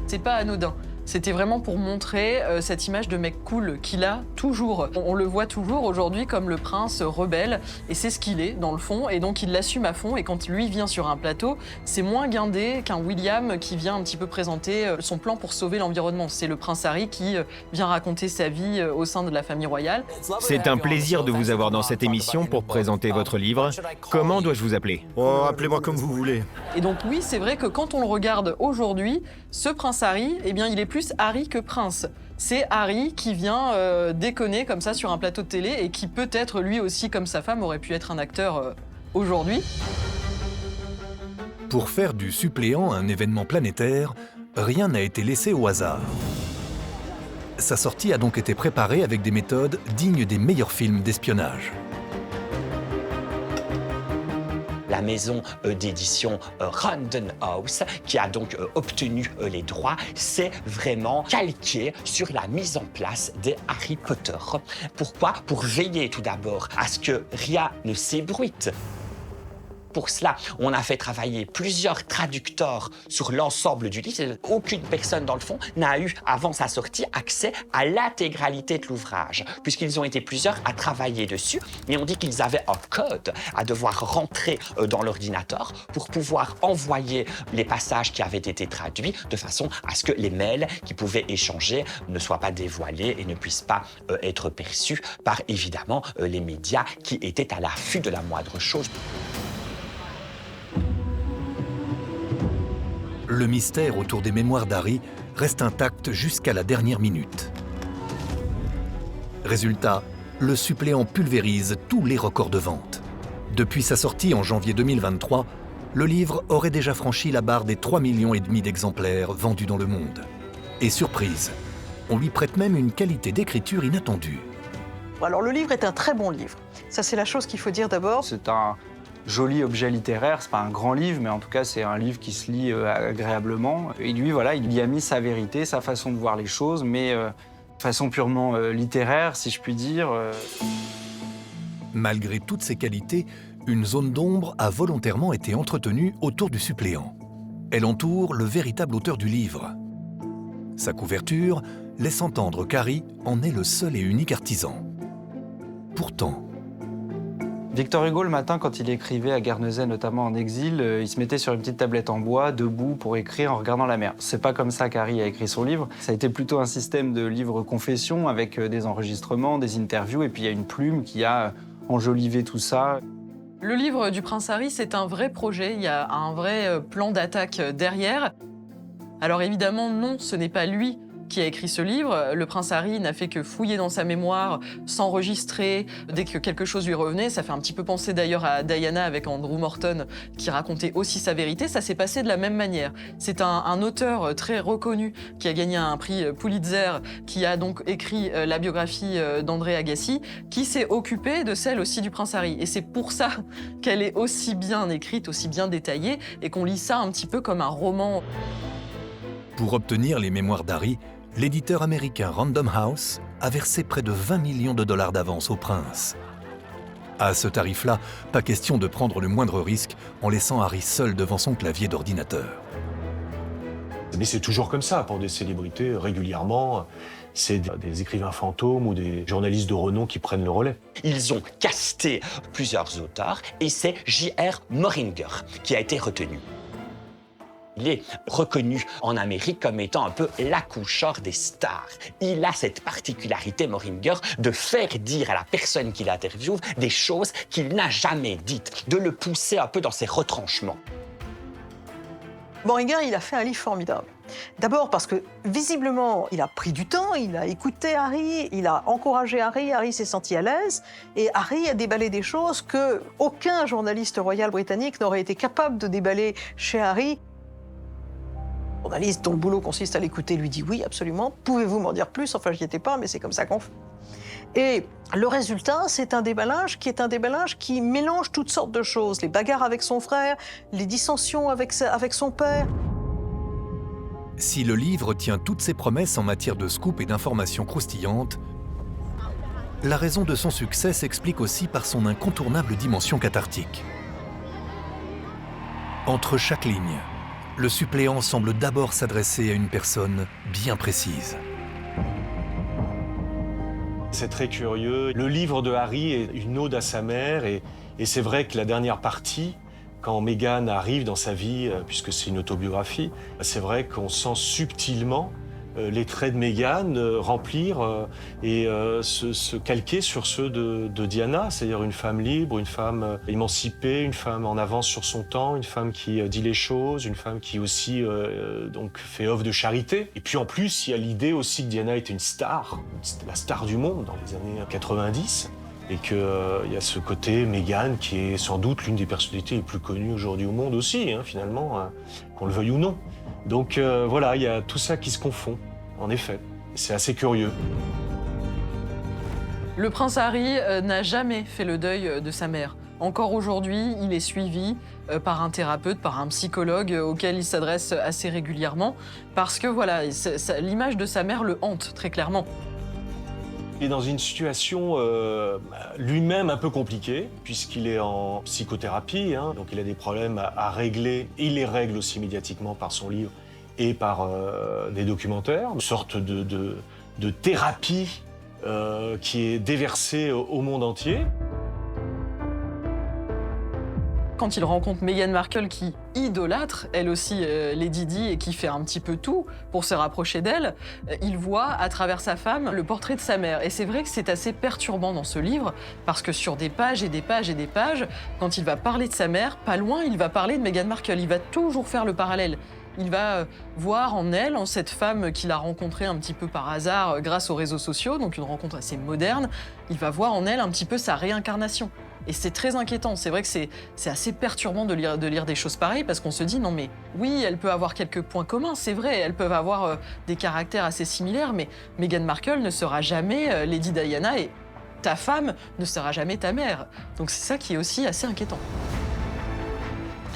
[SPEAKER 2] C'est pas anodin. C'était vraiment pour montrer cette image de mec cool qu'il a toujours. On le voit toujours aujourd'hui comme le prince rebelle, et c'est ce qu'il est dans le fond, et donc il l'assume à fond, et quand lui vient sur un plateau, c'est moins guindé qu'un William qui vient un petit peu présenter son plan pour sauver l'environnement. C'est le prince Harry qui vient raconter sa vie au sein de la famille royale.
[SPEAKER 12] C'est un plaisir de vous avoir dans cette émission pour présenter votre livre. Comment dois-je vous appeler?
[SPEAKER 7] Oh, appelez-moi comme vous voulez.
[SPEAKER 2] Et donc oui, c'est vrai que quand on le regarde aujourd'hui, ce prince Harry, eh bien il est plus Harry que prince. C'est Harry qui vient déconner comme ça sur un plateau de télé et qui peut-être lui aussi, comme sa femme, aurait pu être un acteur aujourd'hui.
[SPEAKER 1] Pour faire du suppléant un événement planétaire, rien n'a été laissé au hasard. Sa sortie a donc été préparée avec des méthodes dignes des meilleurs films d'espionnage.
[SPEAKER 4] La maison d'édition Random House, qui a donc obtenu les droits, s'est vraiment calquée sur la mise en place des Harry Potter. Pourquoi? Pour veiller tout d'abord à ce que rien ne s'ébruite. Pour cela, on a fait travailler plusieurs traducteurs sur l'ensemble du livre. Aucune personne, dans le fond, n'a eu, avant sa sortie, accès à l'intégralité de l'ouvrage, puisqu'ils ont été plusieurs à travailler dessus. Et on dit qu'ils avaient un code à devoir rentrer dans l'ordinateur pour pouvoir envoyer les passages qui avaient été traduits de façon à ce que les mails qu'ils pouvaient échanger ne soient pas dévoilés et ne puissent pas être perçus par, évidemment, les médias qui étaient à l'affût de la moindre chose.
[SPEAKER 1] Le mystère autour des mémoires d'Harry reste intact jusqu'à la dernière minute. Résultat, le suppléant pulvérise tous les records de vente. Depuis sa sortie en janvier 2023, le livre aurait déjà franchi la barre des 3,5 millions d'exemplaires vendus dans le monde. Et surprise, on lui prête même une qualité d'écriture inattendue.
[SPEAKER 5] Alors le livre est un très bon livre. Ça, c'est la chose qu'il faut dire d'abord.
[SPEAKER 8] C'est un joli objet littéraire, c'est pas un grand livre, mais en tout cas c'est un livre qui se lit agréablement. Et lui, voilà, il y a mis sa vérité, sa façon de voir les choses, mais de façon purement littéraire, si je puis dire.
[SPEAKER 1] Malgré toutes ces qualités, une zone d'ombre a volontairement été entretenue autour du suppléant. Elle entoure le véritable auteur du livre. Sa couverture laisse entendre qu'Harry en est le seul et unique artisan. Pourtant,
[SPEAKER 8] Victor Hugo, le matin, quand il écrivait à Guernesey, notamment en exil, il se mettait sur une petite tablette en bois, debout, pour écrire en regardant la mer. C'est pas comme ça qu'Harry a écrit son livre. Ça a été plutôt un système de livre-confession avec des enregistrements, des interviews, et puis il y a une plume qui a enjolivé tout ça.
[SPEAKER 2] Le livre du prince Harry, c'est un vrai projet, il y a un vrai plan d'attaque derrière. Alors évidemment, non, ce n'est pas lui qui a écrit ce livre. Le prince Harry n'a fait que fouiller dans sa mémoire, s'enregistrer dès que quelque chose lui revenait. Ça fait un petit peu penser d'ailleurs à Diana avec Andrew Morton, qui racontait aussi sa vérité. Ça s'est passé de la même manière. C'est un auteur très reconnu qui a gagné un prix Pulitzer, qui a donc écrit la biographie d'André Agassi, qui s'est occupé de celle aussi du prince Harry. Et c'est pour ça qu'elle est aussi bien écrite, aussi bien détaillée, et qu'on lit ça un petit peu comme un roman.
[SPEAKER 1] Pour obtenir les mémoires d'Harry, l'éditeur américain Random House a versé près de 20 millions de dollars d'avance au prince. À ce tarif-là, pas question de prendre le moindre risque en laissant Harry seul devant son clavier d'ordinateur.
[SPEAKER 10] Mais c'est toujours comme ça pour des célébrités, régulièrement. C'est des écrivains fantômes ou des journalistes de renom qui prennent le relais.
[SPEAKER 4] Ils ont casté plusieurs auteurs et c'est J.R. Moringer qui a été retenu. Il est reconnu en Amérique comme étant un peu l'accoucheur des stars. Il a cette particularité, Moringer, de faire dire à la personne qu'il interviewe des choses qu'il n'a jamais dites, de le pousser un peu dans ses retranchements.
[SPEAKER 5] Moringer, il a fait un livre formidable. D'abord parce que, visiblement, il a pris du temps, il a écouté Harry, il a encouragé Harry s'est senti à l'aise, et Harry a déballé des choses que aucun journaliste royal britannique n'aurait été capable de déballer chez Harry. Le journaliste dont le boulot consiste à l'écouter lui dit « Oui, absolument, pouvez-vous m'en dire plus ?» Enfin, j'y étais pas, mais c'est comme ça qu'on fait. Et le résultat, c'est un déballage qui mélange toutes sortes de choses. Les bagarres avec son frère, les dissensions avec son père.
[SPEAKER 1] Si le livre tient toutes ses promesses en matière de scoop et d'informations croustillantes, la raison de son succès s'explique aussi par son incontournable dimension cathartique. Entre chaque ligne, le suppléant semble d'abord s'adresser à une personne bien précise.
[SPEAKER 10] C'est très curieux. Le livre de Harry est une ode à sa mère et c'est vrai que la dernière partie, quand Meghan arrive dans sa vie, puisque c'est une autobiographie, c'est vrai qu'on sent subtilement les traits de Meghan remplir et se calquer sur ceux de Diana, c'est-à-dire une femme libre, une femme émancipée, une femme en avance sur son temps, une femme qui dit les choses, une femme qui aussi donc fait œuvre de charité. Et puis en plus, il y a l'idée aussi que Diana était une star, la star du monde dans les années 90. Et qu'il y a ce côté Meghan qui est sans doute l'une des personnalités les plus connues aujourd'hui au monde aussi, finalement, qu'on le veuille ou non. Donc voilà, il y a tout ça qui se confond, en effet. C'est assez curieux.
[SPEAKER 2] Le prince Harry n'a jamais fait le deuil de sa mère. Encore aujourd'hui, il est suivi par un thérapeute, par un psychologue auquel il s'adresse assez régulièrement, parce que voilà, l'image de sa mère le hante très clairement.
[SPEAKER 10] Il est dans une situation lui-même un peu compliquée, puisqu'il est en psychothérapie, donc il a des problèmes à régler. Il les règle aussi médiatiquement par son livre et par des documentaires. Une sorte de thérapie qui est déversée au monde entier.
[SPEAKER 2] Quand il rencontre Meghan Markle, qui idolâtre, elle aussi, Lady Di, et qui fait un petit peu tout pour se rapprocher d'elle, il voit à travers sa femme le portrait de sa mère. Et c'est vrai que c'est assez perturbant dans ce livre, parce que sur des pages et des pages et des pages, quand il va parler de sa mère, pas loin, il va parler de Meghan Markle. Il va toujours faire le parallèle. Il va voir en elle, en cette femme qu'il a rencontrée un petit peu par hasard grâce aux réseaux sociaux, donc une rencontre assez moderne, il va voir en elle un petit peu sa réincarnation. Et c'est très inquiétant. C'est vrai que c'est assez perturbant de lire des choses pareilles parce qu'on se dit non mais oui, elle peut avoir quelques points communs, c'est vrai, elles peuvent avoir des caractères assez similaires, mais Meghan Markle ne sera jamais Lady Diana et ta femme ne sera jamais ta mère. Donc c'est ça qui est aussi assez inquiétant.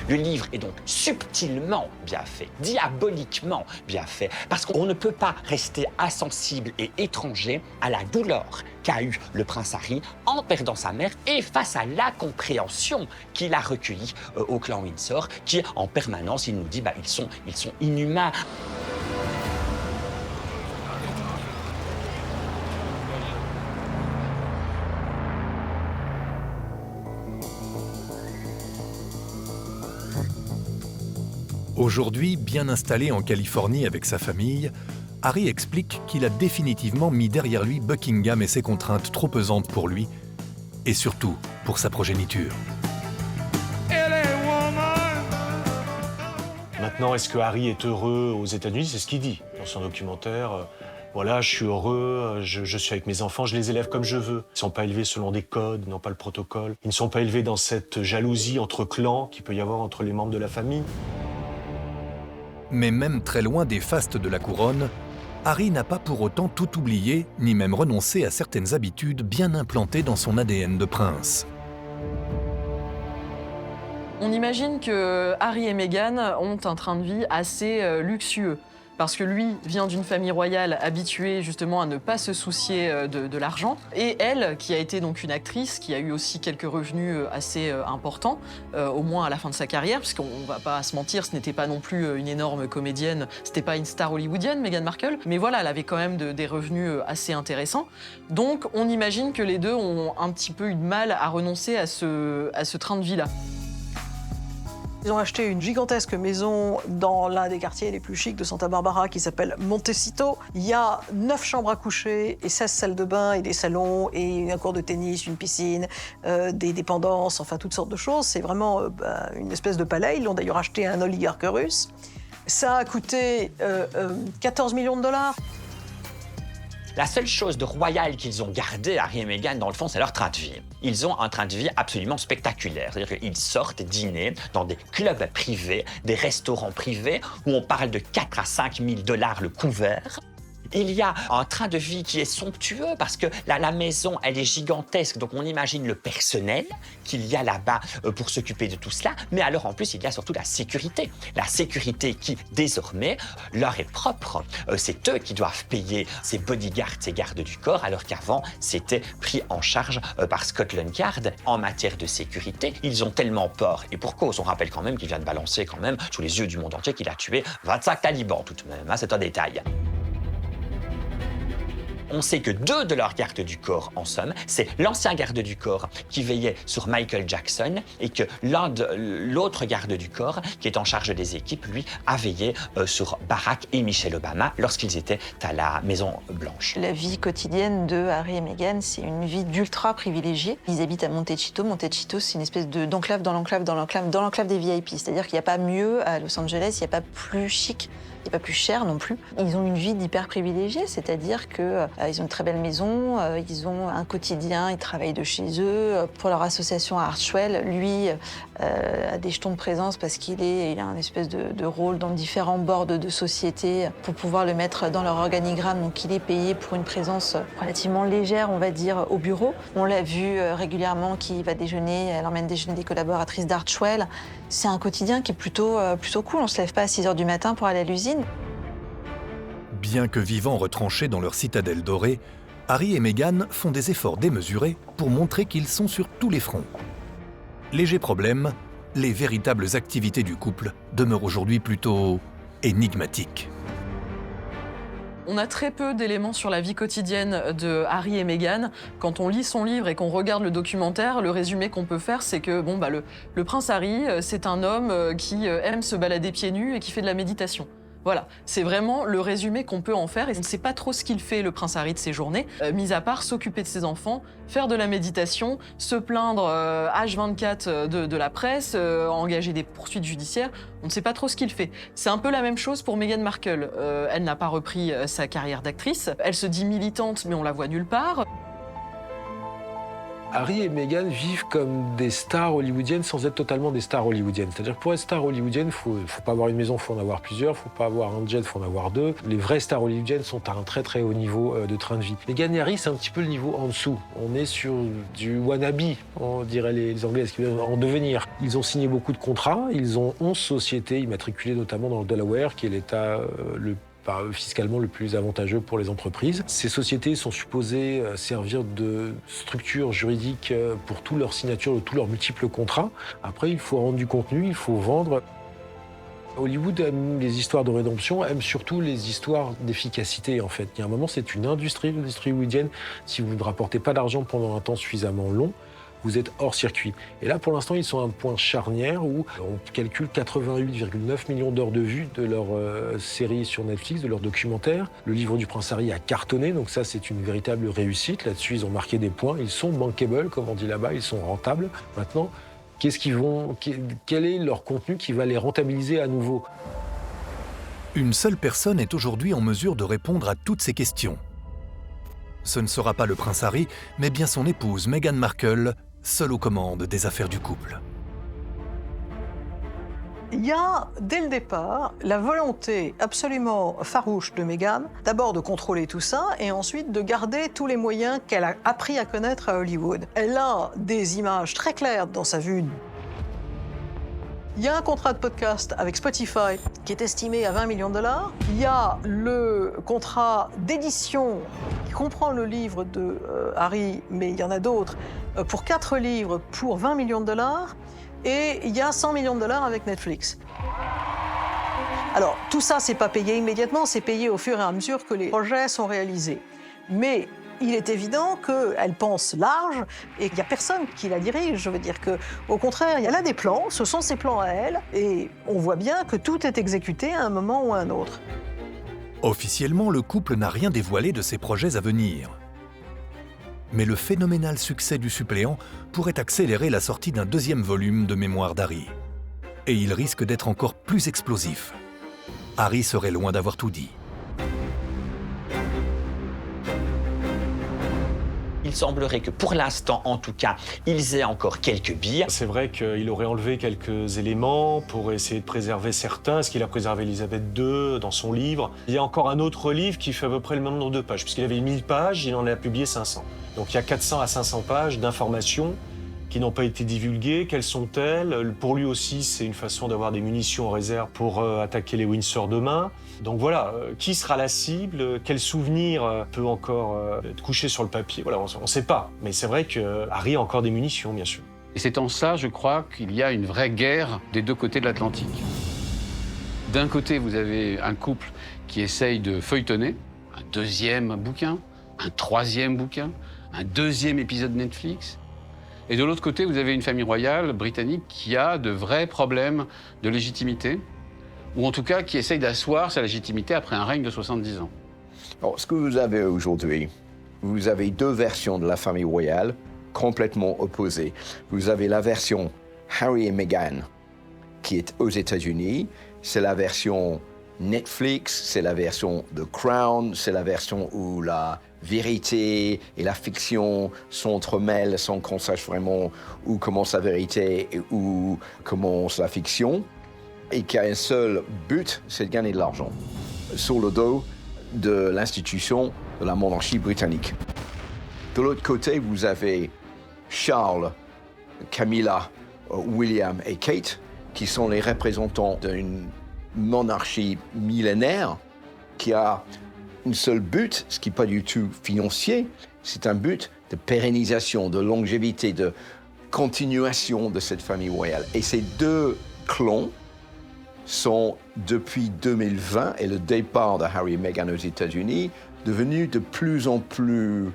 [SPEAKER 4] Le livre est donc subtilement bien fait, diaboliquement bien fait, parce qu'on ne peut pas rester insensible et étranger à la douleur qu'a eu le prince Harry en perdant sa mère et face à l'incompréhension qu'il a recueillie au clan Windsor, qui en permanence, il nous dit, ils sont inhumains.
[SPEAKER 1] Aujourd'hui, bien installé en Californie avec sa famille, Harry explique qu'il a définitivement mis derrière lui Buckingham et ses contraintes trop pesantes pour lui, et surtout pour sa progéniture.
[SPEAKER 10] Maintenant, est-ce que Harry est heureux aux États-Unis? C'est ce qu'il dit. dans son documentaire. Voilà, je suis heureux, je suis avec mes enfants, je les élève comme je veux. Ils ne sont pas élevés selon des codes, ils n'ont pas le protocole. Ils ne sont pas élevés dans cette jalousie entre clans qu'il peut y avoir entre les membres de la famille.
[SPEAKER 1] Mais même très loin des fastes de la couronne, Harry n'a pas pour autant tout oublié, ni même renoncé à certaines habitudes bien implantées dans son ADN de prince.
[SPEAKER 2] On imagine que Harry et Meghan ont un train de vie assez luxueux. Parce que lui vient d'une famille royale habituée justement à ne pas se soucier de l'argent. Et elle, qui a été donc une actrice, qui a eu aussi quelques revenus assez importants, au moins à la fin de sa carrière, puisqu'on ne va pas se mentir, ce n'était pas non plus une énorme comédienne, c'était pas une star hollywoodienne, Meghan Markle, mais voilà, elle avait quand même des revenus assez intéressants. Donc on imagine que les deux ont un petit peu eu de mal à renoncer à ce train de vie-là.
[SPEAKER 5] Ils ont acheté une gigantesque maison dans l'un des quartiers les plus chics de Santa Barbara qui s'appelle Montecito. Il y a 9 chambres à coucher et 16 salles de bain et des salons et un court de tennis, une piscine, des dépendances, enfin toutes sortes de choses. C'est vraiment une espèce de palais. Ils l'ont d'ailleurs acheté à un oligarque russe. Ça a coûté 14 millions de dollars.
[SPEAKER 4] La seule chose de royal qu'ils ont gardé, Harry et Meghan, dans le fond, c'est leur train de vie. Ils ont un train de vie absolument spectaculaire. C'est-à-dire qu'ils sortent dîner dans des clubs privés, des restaurants privés, où on parle de 4 à 5 000 $ le couvert. Il y a un train de vie qui est somptueux parce que la maison, elle est gigantesque. Donc, on imagine le personnel qu'il y a là-bas pour s'occuper de tout cela. Mais alors, en plus, il y a surtout la sécurité. La sécurité qui, désormais, leur est propre. C'est eux qui doivent payer ces bodyguards, ces gardes du corps, alors qu'avant, c'était pris en charge par Scotland Yard. En matière de sécurité, ils ont tellement peur. Et pour cause, on rappelle quand même qu'il vient de balancer quand même sous les yeux du monde entier qu'il a tué 25 talibans tout de même. Hein, c'est un détail. On sait que 2 de leurs gardes du corps, en somme, c'est l'ancien garde du corps qui veillait sur Michael Jackson et que l'autre garde du corps, qui est en charge des équipes, lui, a veillé sur Barack et Michelle Obama lorsqu'ils étaient à la Maison-Blanche.
[SPEAKER 3] La vie quotidienne de Harry et Meghan, c'est une vie d'ultra privilégiée. Ils habitent à Montecito. Montecito, c'est une espèce d'enclave dans l'enclave des VIP. C'est-à-dire qu'il n'y a pas mieux à Los Angeles, il n'y a pas plus chic. Il n'est pas plus cher non plus. Ils ont une vie d'hyper privilégiée, c'est-à-dire qu'ils ont une très belle maison, ils ont un quotidien, ils travaillent de chez eux. Pour leur association à Archwell, lui a des jetons de présence parce qu'il a un espèce de rôle dans différents boards de société pour pouvoir le mettre dans leur organigramme. Donc il est payé pour une présence relativement légère, on va dire, au bureau. On l'a vu régulièrement qu'il va déjeuner, elle emmène déjeuner des collaboratrices d'Archwell. C'est un quotidien qui est plutôt cool. On ne se lève pas à 6 h du matin pour aller à l'usine.
[SPEAKER 1] Bien que vivant retranchés dans leur citadelle dorée, Harry et Meghan font des efforts démesurés pour montrer qu'ils sont sur tous les fronts. Léger problème, les véritables activités du couple demeurent aujourd'hui plutôt énigmatiques.
[SPEAKER 2] On a très peu d'éléments sur la vie quotidienne de Harry et Meghan. Quand on lit son livre et qu'on regarde le documentaire, le résumé qu'on peut faire, c'est que le prince Harry, c'est un homme qui aime se balader pieds nus et qui fait de la méditation. Voilà, c'est vraiment le résumé qu'on peut en faire et on ne sait pas trop ce qu'il fait, le prince Harry, de ses journées, mis à part s'occuper de ses enfants, faire de la méditation, se plaindre H24 de la presse, engager des poursuites judiciaires. On ne sait pas trop ce qu'il fait. C'est un peu la même chose pour Meghan Markle. Elle n'a pas repris sa carrière d'actrice. Elle se dit militante, mais on la voit nulle part.
[SPEAKER 6] Harry et Meghan vivent comme des stars hollywoodiennes sans être totalement des stars hollywoodiennes. C'est-à-dire que pour être star hollywoodienne, il ne faut pas avoir une maison, il faut en avoir plusieurs. Il ne faut pas avoir un jet, il faut en avoir 2. Les vraies stars hollywoodiennes sont à un très très haut niveau de train de vie. Meghan et Harry, c'est un petit peu le niveau en dessous. On est sur du wannabe, on dirait les Anglais, ce qui veut en devenir. Ils ont signé beaucoup de contrats. Ils ont 11 sociétés immatriculées notamment dans le Delaware, qui est l'État fiscalement le plus avantageux pour les entreprises. Ces sociétés sont supposées servir de structure juridique pour toutes leurs signatures, tous leurs multiples contrats. Après, il faut rendre du contenu, il faut vendre. Hollywood aime les histoires de rédemption, aime surtout les histoires d'efficacité, en fait. Il y a un moment, c'est une industrie, l'industrie hollywoodienne. Si vous ne rapportez pas d'argent pendant un temps suffisamment long, vous êtes hors circuit. Et là, pour l'instant, ils sont à un point charnière où on calcule 88,9 millions d'heures de vue de leur série sur Netflix, de leur documentaire. Le livre du Prince Harry a cartonné, donc ça, c'est une véritable réussite. Là-dessus, ils ont marqué des points. Ils sont bankable, comme on dit là-bas, ils sont rentables. Maintenant, quel est leur contenu qui va les rentabiliser à nouveau ?
[SPEAKER 1] Une seule personne est aujourd'hui en mesure de répondre à toutes ces questions. Ce ne sera pas le prince Harry, mais bien son épouse Meghan Markle, seule aux commandes des affaires du couple.
[SPEAKER 5] Il y a, dès le départ, la volonté absolument farouche de Meghan, d'abord de contrôler tout ça, et ensuite de garder tous les moyens qu'elle a appris à connaître à Hollywood. Elle a des images très claires dans sa vue. Il y a un contrat de podcast avec Spotify qui est estimé à 20 millions de dollars. Il y a le contrat d'édition qui comprend le livre de Harry, mais il y en a d'autres, pour 4 livres pour 20 millions de dollars. Et il y a 100 millions de dollars avec Netflix. Alors, tout ça, c'est pas payé immédiatement, c'est payé au fur et à mesure que les projets sont réalisés. Mais il est évident qu'elle pense large et qu'il n'y a personne qui la dirige. Je veux dire qu'au contraire, elle a des plans, ce sont ses plans à elle, et on voit bien que tout est exécuté à un moment ou à un autre.
[SPEAKER 1] Officiellement, le couple n'a rien dévoilé de ses projets à venir. Mais le phénoménal succès du suppléant pourrait accélérer la sortie d'un 2e volume de Mémoires d'Harry. Et il risque d'être encore plus explosif. Harry serait loin d'avoir tout dit.
[SPEAKER 4] Il semblerait que pour l'instant, en tout cas, ils aient encore quelques billes.
[SPEAKER 10] C'est vrai qu'il aurait enlevé quelques éléments pour essayer de préserver certains. Est-ce qu'il a préservé Elisabeth II dans son livre? Il y a encore un autre livre qui fait à peu près le même nombre de pages. Puisqu'il avait 1000 pages, il en a publié 500. Donc il y a 400 à 500 pages d'informations qui n'ont pas été divulguées. Quelles sont-elles? Pour lui aussi, c'est une façon d'avoir des munitions en réserve pour attaquer les Windsor demain. Donc voilà, qui sera la cible? Quel souvenir peut encore être couché sur le papier? Voilà, on ne sait pas. Mais c'est vrai que Harry a encore des munitions, bien sûr.
[SPEAKER 9] Et c'est en ça, je crois, qu'il y a une vraie guerre des deux côtés de l'Atlantique. D'un côté, vous avez un couple qui essaye de feuilletonner un 2e bouquin, un 3e bouquin, un 2e épisode Netflix. Et de l'autre côté, vous avez une famille royale britannique qui a de vrais problèmes de légitimité, ou en tout cas qui essaye d'asseoir sa légitimité après un règne de 70 ans.
[SPEAKER 11] Alors, ce que vous avez aujourd'hui, vous avez 2 versions de la famille royale complètement opposées. Vous avez la version Harry et Meghan, qui est aux États-Unis. C'est la version Netflix, c'est la version The Crown, c'est la version où la vérité et la fiction s'entremêlent sans qu'on sache vraiment où commence la vérité et où commence la fiction, et qui a un seul but, c'est de gagner de l'argent sur le dos de l'institution de la monarchie britannique. De l'autre côté, vous avez Charles, Camilla, William et Kate, qui sont les représentants d'une monarchie millénaire qui a un seul but, ce qui n'est pas du tout financier, c'est un but de pérennisation, de longévité, de continuation de cette famille royale. Et ces 2 clans sont, depuis 2020 et le départ de Harry et Meghan aux États-Unis, devenus de plus en plus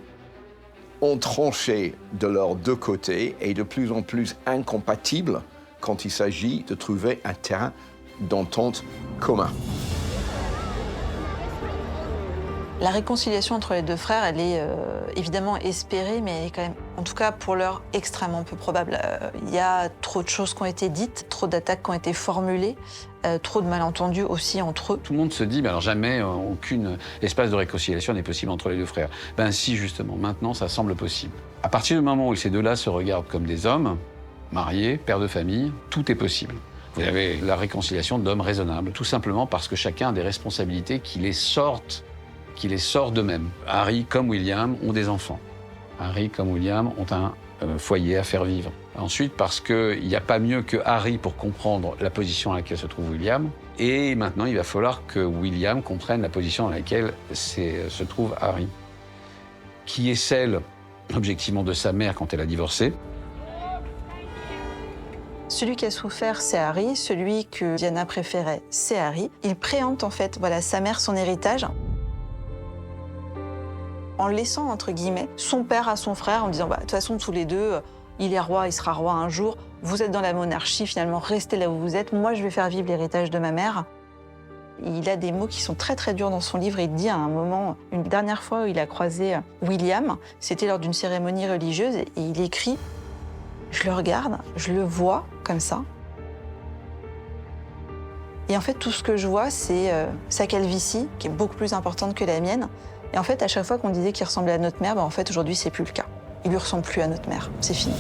[SPEAKER 11] entranchés de leurs 2 côtés et de plus en plus incompatibles quand il s'agit de trouver un terrain d'entente commun.
[SPEAKER 3] La réconciliation entre les 2 frères, elle est évidemment espérée, mais elle est quand même, en tout cas pour l'heure, extrêmement peu probable. Il y a trop de choses qui ont été dites, trop d'attaques qui ont été formulées, trop de malentendus aussi entre eux.
[SPEAKER 9] Tout le monde se dit, mais alors jamais aucun espace de réconciliation n'est possible entre les 2 frères. Ben si, justement, maintenant ça semble possible. À partir du moment où ces 2-là se regardent comme des hommes, mariés, pères de famille, tout est possible. Vous avez la réconciliation d'hommes raisonnables, tout simplement parce que chacun a des responsabilités qui les sortent d'eux-mêmes. Harry comme William ont des enfants. Harry comme William ont un foyer à faire vivre. Ensuite, parce qu'il n'y a pas mieux que Harry pour comprendre la position à laquelle se trouve William. Et maintenant, il va falloir que William comprenne la position dans laquelle se trouve Harry, qui est celle, objectivement, de sa mère quand elle a divorcé.
[SPEAKER 3] Celui qui a souffert, c'est Harry. Celui que Diana préférait, c'est Harry. Il préempte en fait, sa mère, son héritage, en laissant, entre guillemets, son père à son frère, en disant de toute façon, tous les 2, il est roi, il sera roi un jour, vous êtes dans la monarchie, finalement, restez là où vous êtes, moi je vais faire vivre l'héritage de ma mère. Il a des mots qui sont très très durs dans son livre. Il dit à un moment, une dernière fois où il a croisé William, c'était lors d'une cérémonie religieuse, et il écrit « Je le regarde, je le vois comme ça, Et en fait, tout ce que je vois, c'est sa calvitie, qui est beaucoup plus importante que la mienne. Et en fait, à chaque fois qu'on disait qu'il ressemblait à notre mère, en fait, aujourd'hui, c'est plus le cas. Il lui ressemble plus à notre mère. C'est fini.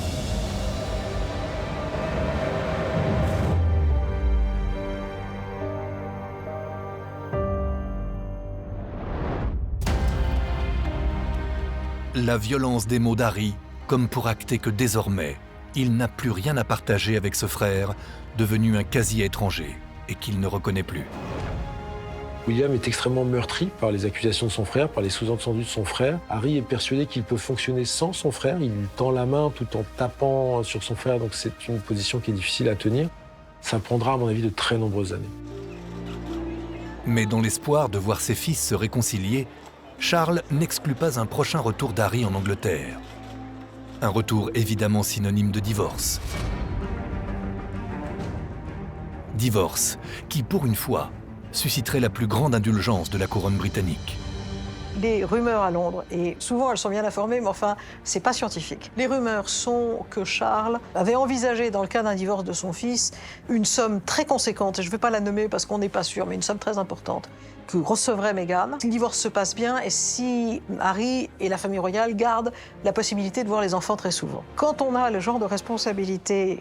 [SPEAKER 1] La violence des mots d'Harry, comme pour acter que désormais, il n'a plus rien à partager avec ce frère, devenu un quasi-étranger, et qu'il ne reconnaît plus.
[SPEAKER 6] William est extrêmement meurtri par les accusations de son frère, par les sous-entendus de son frère. Harry est persuadé qu'il peut fonctionner sans son frère. Il lui tend la main tout en tapant sur son frère, donc c'est une position qui est difficile à tenir. Ça prendra, à mon avis, de très nombreuses années.
[SPEAKER 1] Mais dans l'espoir de voir ses fils se réconcilier, Charles n'exclut pas un prochain retour d'Harry en Angleterre. Un retour évidemment synonyme de divorce. Divorce qui, pour une fois, susciterait la plus grande indulgence de la couronne britannique.
[SPEAKER 5] Les rumeurs à Londres, et souvent elles sont bien informées, mais enfin, c'est pas scientifique. Les rumeurs sont que Charles avait envisagé, dans le cas d'un divorce de son fils, une somme très conséquente, et je ne vais pas la nommer parce qu'on n'est pas sûr, mais une somme très importante, que recevrait Meghan si le divorce se passe bien et si Harry et la famille royale gardent la possibilité de voir les enfants très souvent. Quand on a le genre de responsabilité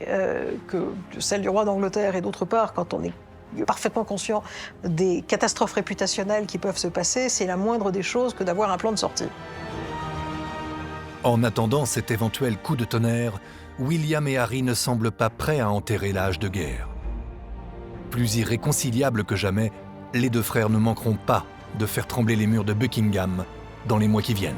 [SPEAKER 5] que celle du roi d'Angleterre, et d'autre part, quand on est parfaitement conscient des catastrophes réputationnelles qui peuvent se passer, c'est la moindre des choses que d'avoir un plan de sortie.
[SPEAKER 1] En attendant cet éventuel coup de tonnerre, William et Harry ne semblent pas prêts à enterrer l'âge de guerre. Plus irréconciliables que jamais, les deux frères ne manqueront pas de faire trembler les murs de Buckingham dans les mois qui viennent.